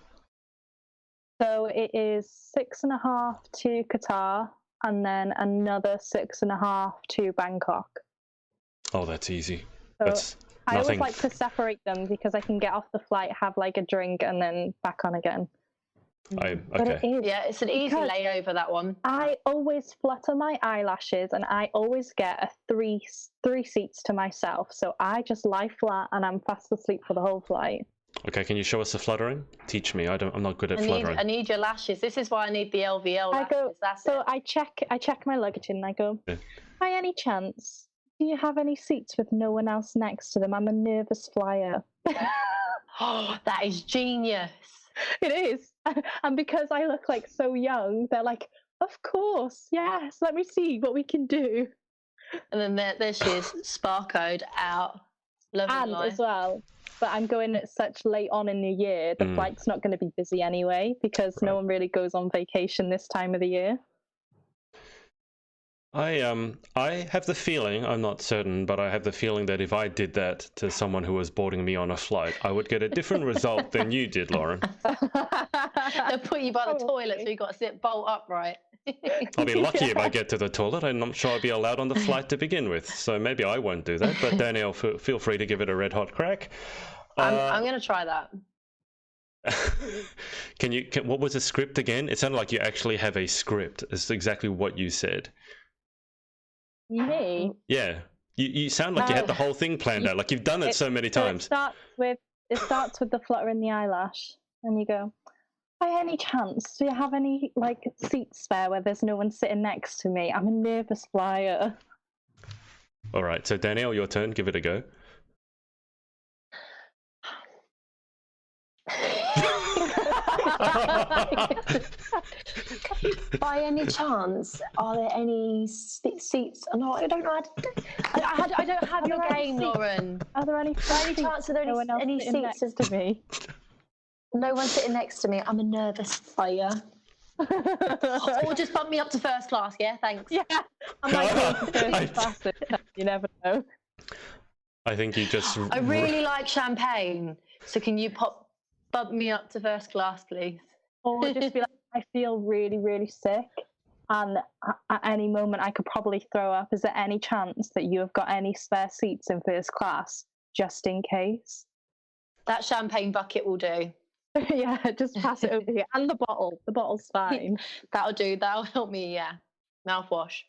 So it is 6.5 to Qatar and then another 6.5 to Bangkok. Oh, that's easy. So that's I nothing. always like to separate them because I can get off the flight, have like a drink, and then back on again. Okay. But it is, it's an easy layover, that one. I always flutter my eyelashes, and I always get a three seats to myself. So I just lie flat, and I'm fast asleep for the whole flight. Okay, can you show us the fluttering? Teach me. I'm not good at fluttering. I need your lashes. This is why I need the LVL lashes. I check my luggage and I go, by any chance, do you have any seats with no one else next to them? I'm a nervous flyer. Oh, that is genius. It is. And because I look like so young, they're like, of course, yes, let me see what we can do. And then there she is, sparkoed out. Lovely life. As well, but I'm going at such late on in the year, the flight's not going to be busy anyway, because no one really goes on vacation this time of the year. I have the feeling, I'm not certain, but I have the feeling that if I did that to someone who was boarding me on a flight, I would get a different result than you did, Lauren. They'll put you by the toilet, so you've got to sit bolt upright. I'll be lucky if I get to the toilet. I'm not sure I'll be allowed on the flight to begin with, so maybe I won't do that. But Danielle, feel free to give it a red hot crack. I'm going to try that. What was the script again? It sounded like you actually have a script. It's exactly what you said. Me? Yeah. You sound like you had the whole thing planned out. Like you've done it so many times. It starts with the flutter in the eyelash, and you go, by any chance, do you have any seats spare where there's no one sitting next to me? I'm a nervous flyer. All right, so Danielle, your turn. Give it a go. By any chance, are there any seats? No, I don't know. I don't have your game, Lauren. Are there any? By any chance, are there any seats? Next to me? No one sitting next to me. I'm a nervous player. Or just bump me up to first class, yeah? Thanks. Yeah, I'm like first class. You never know. I think you just... I really like champagne, so can you bump me up to first class, please? Or just be like, I feel really, really sick, and at any moment I could probably throw up. Is there any chance that you have got any spare seats in first class, just in case? That champagne bucket will do. Yeah, just pass it over here. And the bottle. The bottle's fine. That'll do. That'll help me, yeah. Mouthwash.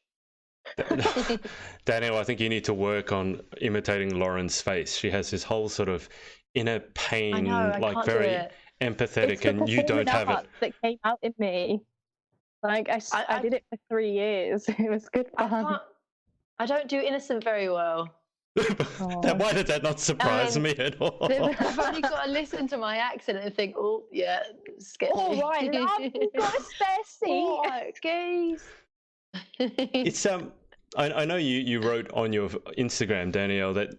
Danielle, I think you need to work on imitating Lauren's face. She has this whole sort of inner pain, like very empathetic, and you don't have it. That came out in me. Like I did it for 3 years. It was good fun. I don't do innocent very well. Why did that not surprise me at all? I've only got to listen to my accent and think, oh yeah, scary. All right, love, you've got a spare seat. All right, guys. It's I know you wrote on your Instagram, Danielle, that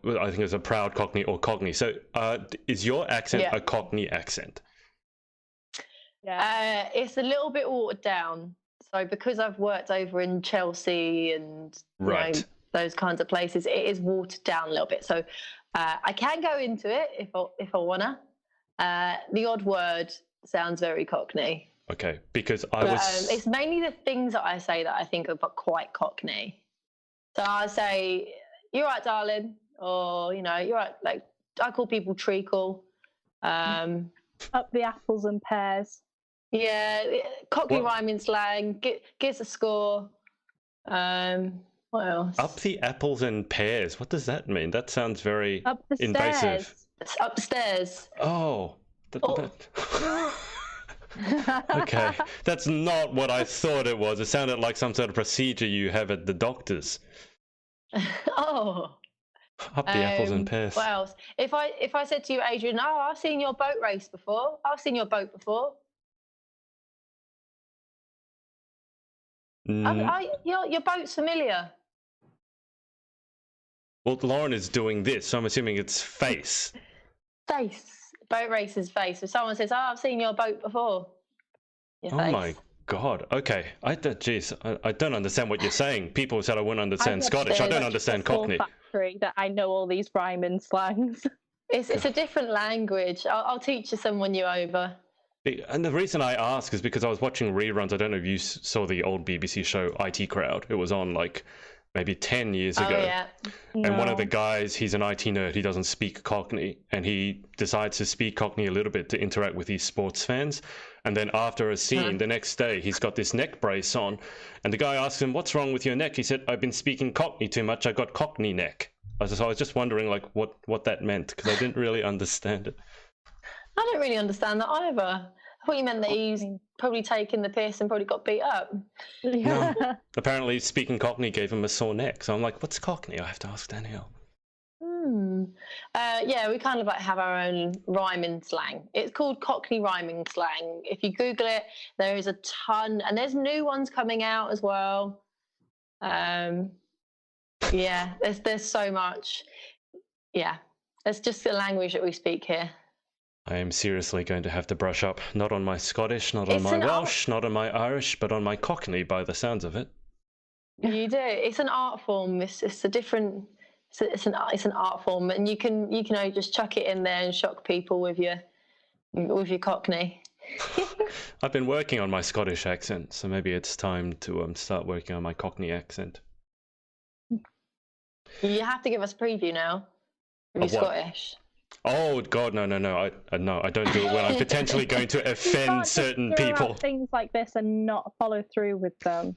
I think it's a proud Cockney or Cockney. So is your accent a Cockney accent? Yeah. It's a little bit watered down. So because I've worked over in Chelsea and those kinds of places, it is watered down a little bit. So I can go into it if I wanna. The odd word sounds very Cockney. Okay, because it's mainly the things that I say that I think are quite Cockney. So I say, "You're right, darling," or "You're right." Like I call people treacle. Up the apples and pears. Yeah, Cockney rhyming slang. Gives a score. What else? Up the apples and pears. What does that mean? That sounds very invasive. Stairs. It's upstairs. Oh. Okay, that's not what I thought it was. It sounded like some sort of procedure you have at the doctor's. Oh. Up the apples and pears. What else? If I said to you, Adrian, I've seen your boat race before. I've seen your boat before. Your boat's familiar. Well, Lauren is doing this, so I'm assuming it's face. Face. Boat race is face. If someone says, I've seen your boat before. Your face. My God. Okay. I don't understand what you're saying. People said I wouldn't understand Scottish. I don't understand Cockney. Factory that I know all these rhyming slangs. It's a different language. I'll teach you some when you're over. And the reason I ask is because I was watching reruns. I don't know if you saw the old BBC show IT Crowd. It was on like maybe 10 years ago. Yeah. And one of the guys, he's an IT nerd. He doesn't speak Cockney. And he decides to speak Cockney a little bit to interact with his sports fans. And then after a scene, the next day, he's got this neck brace on. And the guy asks him, what's wrong with your neck? He said, I've been speaking Cockney too much. I got Cockney neck. I was just wondering like what that meant, because I didn't really understand it. I don't really understand that either. I thought you meant that he's probably taken the piss and probably got beat up. No. Apparently speaking Cockney gave him a sore neck. So I'm like, what's Cockney? I have to ask Danielle. Yeah, we kind of like have our own rhyming slang. It's called Cockney rhyming slang. If you Google it, there is a ton, and there's new ones coming out as well. Yeah, there's so much. Yeah, it's just the language that we speak here. I am seriously going to have to brush up, not on my Scottish, not on my Welsh, not on my Irish, but on my Cockney by the sounds of it. You do. It's an art form. It's a different. It's an art form, and you can just chuck it in there and shock people with your Cockney. I've been working on my Scottish accent, so maybe it's time to start working on my Cockney accent. You have to give us a preview now. Are you Scottish? Oh God, no! I don't do it when I'm potentially going to offend certain people. Things like this and not follow through with them.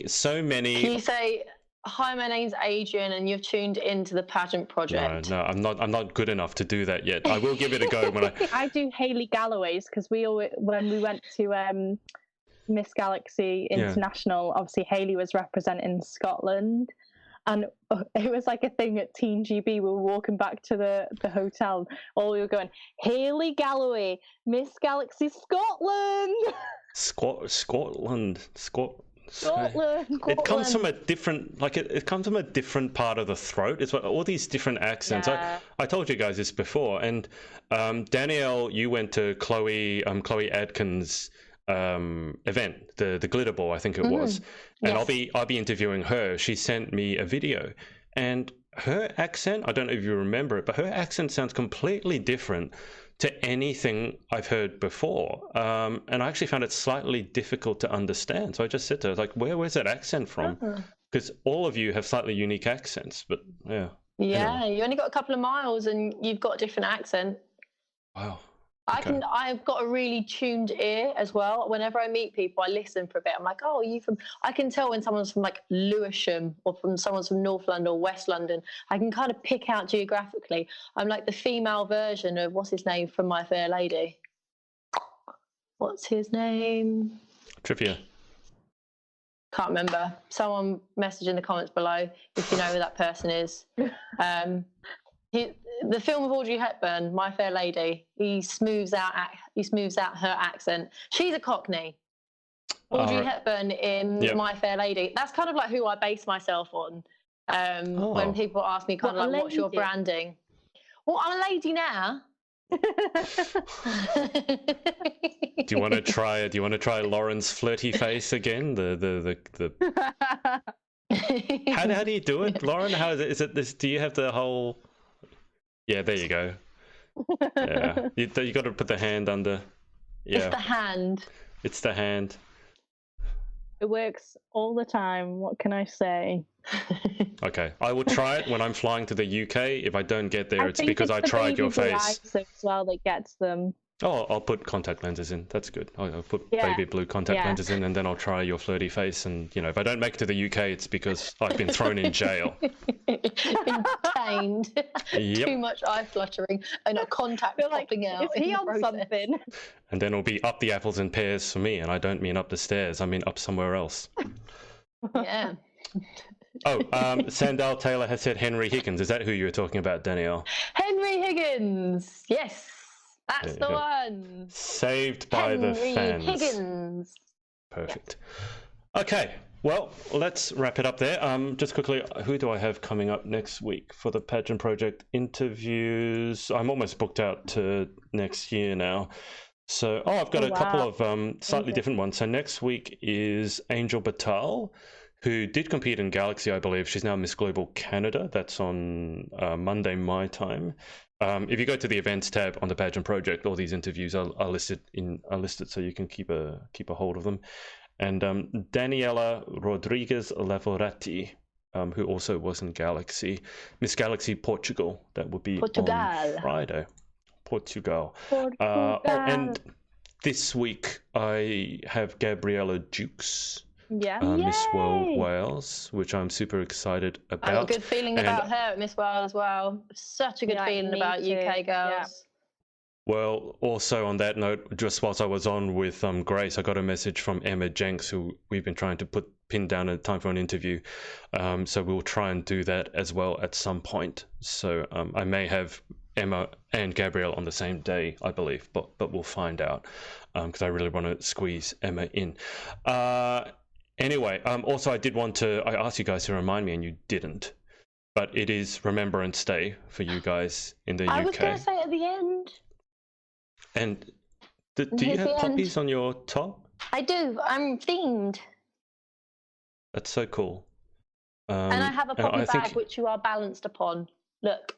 So many. Can you say, "Hi, my name's Adrian, and you've tuned into the Pageant Project"? No, I'm not good enough to do that yet. I will give it a go when I do Hayley Galloway's, because when we went to Miss Galaxy International, obviously Hayley was representing Scotland. And it was like a thing at Teen GB. We were walking back to the hotel, all we were going, Hayley Galloway, Miss Galaxy Scotland. Scotland. Scotland. It comes from a different, it comes from a different part of the throat. It's like all these different accents. Yeah. I told you guys this before, and Danielle, you went to Chloe Adkins' event, the glitter ball, I think it was, and Yes. I'll be interviewing her. She sent me a video, and her accent, I don't know if you remember it, but her accent sounds completely different to anything I've heard before, and I actually found it slightly difficult to understand. So I just said to her, like, where's that accent from? Because all of you have slightly unique accents, but yeah. Yeah, Anyway. you only got a couple of miles and you've got a different accent. Wow. I've got a really tuned ear as well. Whenever I meet people, I listen for a bit. I'm like, oh, are you from? I can tell when someone's from like Lewisham or someone's from North London or West London. I can kind of pick out geographically. I'm like the female version of what's his name from My Fair Lady. What's his name? Trivia. Can't remember. Someone message in the comments below if you know who that person is. The film of Audrey Hepburn, My Fair Lady, he smooths out her accent. She's a Cockney. Audrey Hepburn in My Fair Lady. That's kind of like who I base myself on. When people ask me kind of like, what's your branding? Well, I'm a lady now. Do you want to try Lauren's flirty face again? How do you do it, Lauren? How is it? Is it this? Do you have the whole? Yeah, there you go. Yeah, you got to put the hand under. Yeah, it's the hand. It's the hand. It works all the time. What can I say? Okay, I will try it when I'm flying to the UK. If I don't get there, it's because I tried your face. As well that gets them. Oh, I'll put contact lenses in. That's good. I'll put baby blue contact lenses in, and then I'll try your flirty face. And if I don't make it to the UK, it's because I've been thrown in jail. Been detained. Yep. Too much eye fluttering and a contact popping out. Is he on something? And then it'll be up the apples and pears for me, and I don't mean up the stairs. I mean up somewhere else. Yeah. Oh, Sandal Taylor has said Henry Higgins. Is that who you were talking about, Danielle? Henry Higgins. Yes. That's the one. Saved by the fans. Henry Higgins. Perfect. Okay, well, let's wrap it up there. Just quickly, who do I have coming up next week for the Pageant Project interviews? I'm almost booked out to next year now. So, I've got a couple of slightly different ones. So next week is Angel Batal, who did compete in Galaxy, I believe. She's now Miss Global Canada. That's on Monday, my time. If you go to the events tab on the Pageant Project, all these interviews are listed so you can keep a hold of them. And Daniela Rodriguez Lavorati, who also was in Galaxy, Miss Galaxy Portugal. That would be on Friday. Portugal. And this week I have Gabriella Jukes. Miss World Wales, which I'm super excited about. I have a good feeling about her at Miss World as well. Such a good feeling about UK girls. Yeah. Well, also on that note, just whilst I was on with Grace, I got a message from Emma Jenks, who we've been trying to pin down a time for an interview. So we'll try and do that as well at some point. So I may have Emma and Gabrielle on the same day, I believe, but we'll find out because I really want to squeeze Emma in. Anyway, also I asked you guys to remind me and you didn't, but it is Remembrance Day for you guys in the UK. I was going to say at the end. And do you have poppies on your top? I do. I'm themed. That's so cool. And I have a poppy bag which you are balanced upon. Look.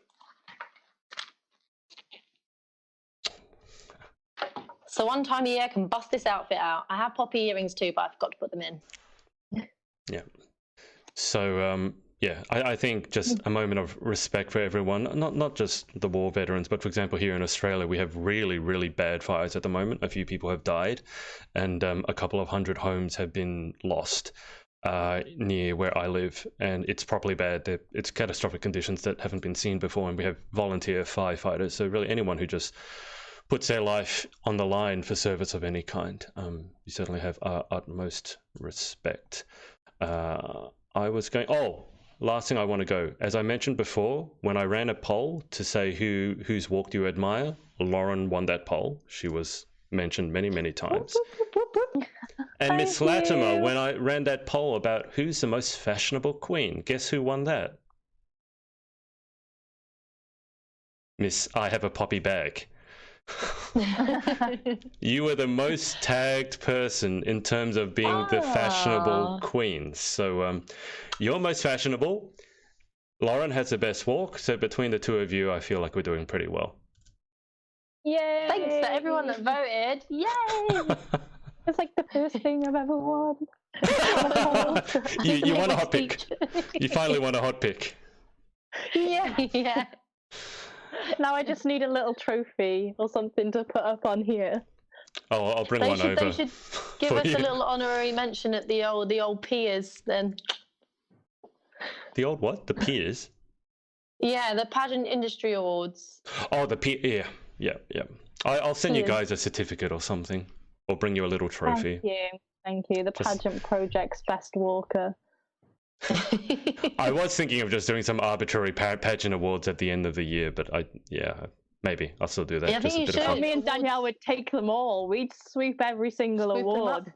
So one time a year I can bust this outfit out. I have poppy earrings too, but I forgot to put them in. Yeah. So, I think just a moment of respect for everyone, not just the war veterans, but for example, here in Australia, we have really, really bad fires at the moment. A few people have died and a couple of hundred homes have been lost near where I live. And it's properly bad. It's catastrophic conditions that haven't been seen before. And we have volunteer firefighters. So really anyone who just puts their life on the line for service of any kind, you certainly have our utmost respect. I was going, last thing I want to go. As I mentioned before, when I ran a poll to say whose walk do you admire, Lauren won that poll. She was mentioned many, many times. And Miss Latimer, when I ran that poll about who's the most fashionable queen, guess who won that? Miss I Have a Poppy Bag. You were the most tagged person in terms of being the fashionable queen. So you're most fashionable. Lauren has the best walk. So between the two of you, I feel like we're doing pretty well. Yay! Thanks to everyone that voted. Yay! It's like the first thing I've ever won. You won a hot pick. You finally won a hot pick. Yeah. Now I just need a little trophy or something to put up on here. Oh, I'll bring one over. They should give us a little honorary mention at the old peers then. The old what? The peers? Yeah, the Pageant Industry Awards. Oh, the peer. Yeah. I'll send you guys a certificate or something, or bring you a little trophy. Thank you. The Pageant Project's best walker. I was thinking of just doing some arbitrary pageant awards at the end of the year, but maybe I'll still do that. Yeah, I think you should. Me and Danielle would take them all. We'd sweep every single award.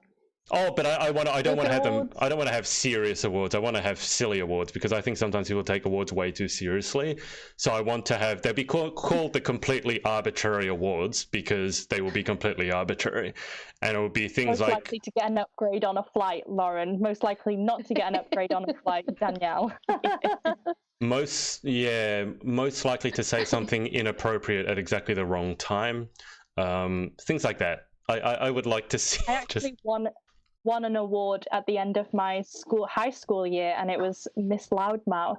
Oh, but I don't want to have them. I don't want to have serious awards. I want to have silly awards because I think sometimes people take awards way too seriously. So I want to have they'll be called the completely arbitrary awards because they will be completely arbitrary, and it will be things Most like likely to get an upgrade on a flight, Lauren. Most likely not to get an upgrade on a flight, Danielle. most likely to say something inappropriate at exactly the wrong time. Things like that. I would like to see. I actually won an award at the end of my high school year, and it was Miss Loudmouth.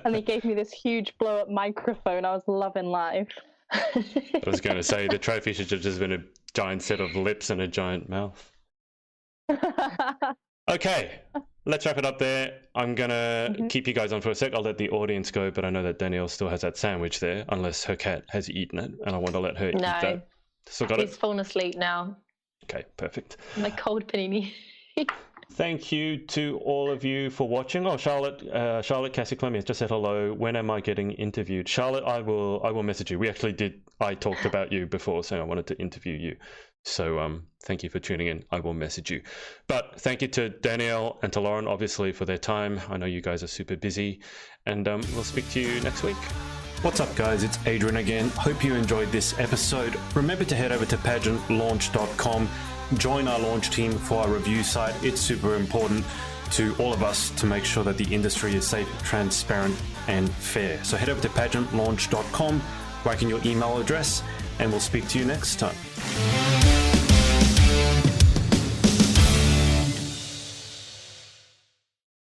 And they gave me this huge blow-up microphone. I was loving life. I was going to say the trophy should have just been a giant set of lips and a giant mouth. Okay, let's wrap it up there. I'm going to keep you guys on for a sec. I'll let the audience go, but I know that Danielle still has that sandwich there, unless her cat has eaten it, and I want to let her eat that. Still got He's fallen asleep now. Okay, perfect. My cold panini. Thank you to all of you for watching. Oh, Charlotte Cassie Clemens just said hello. When am I getting interviewed? Charlotte, I will message you. I talked about you before, saying I wanted to interview you. So thank you for tuning in. I will message you. But thank you to Danielle and to Lauren, obviously, for their time. I know you guys are super busy, and we'll speak to you next week. What's up, guys? It's Adrian again. Hope you enjoyed this episode. Remember to head over to pageantlaunch.com. Join our launch team for our review site. It's super important to all of us to make sure that the industry is safe, transparent, and fair. So head over to pageantlaunch.com, write in your email address, and we'll speak to you next time.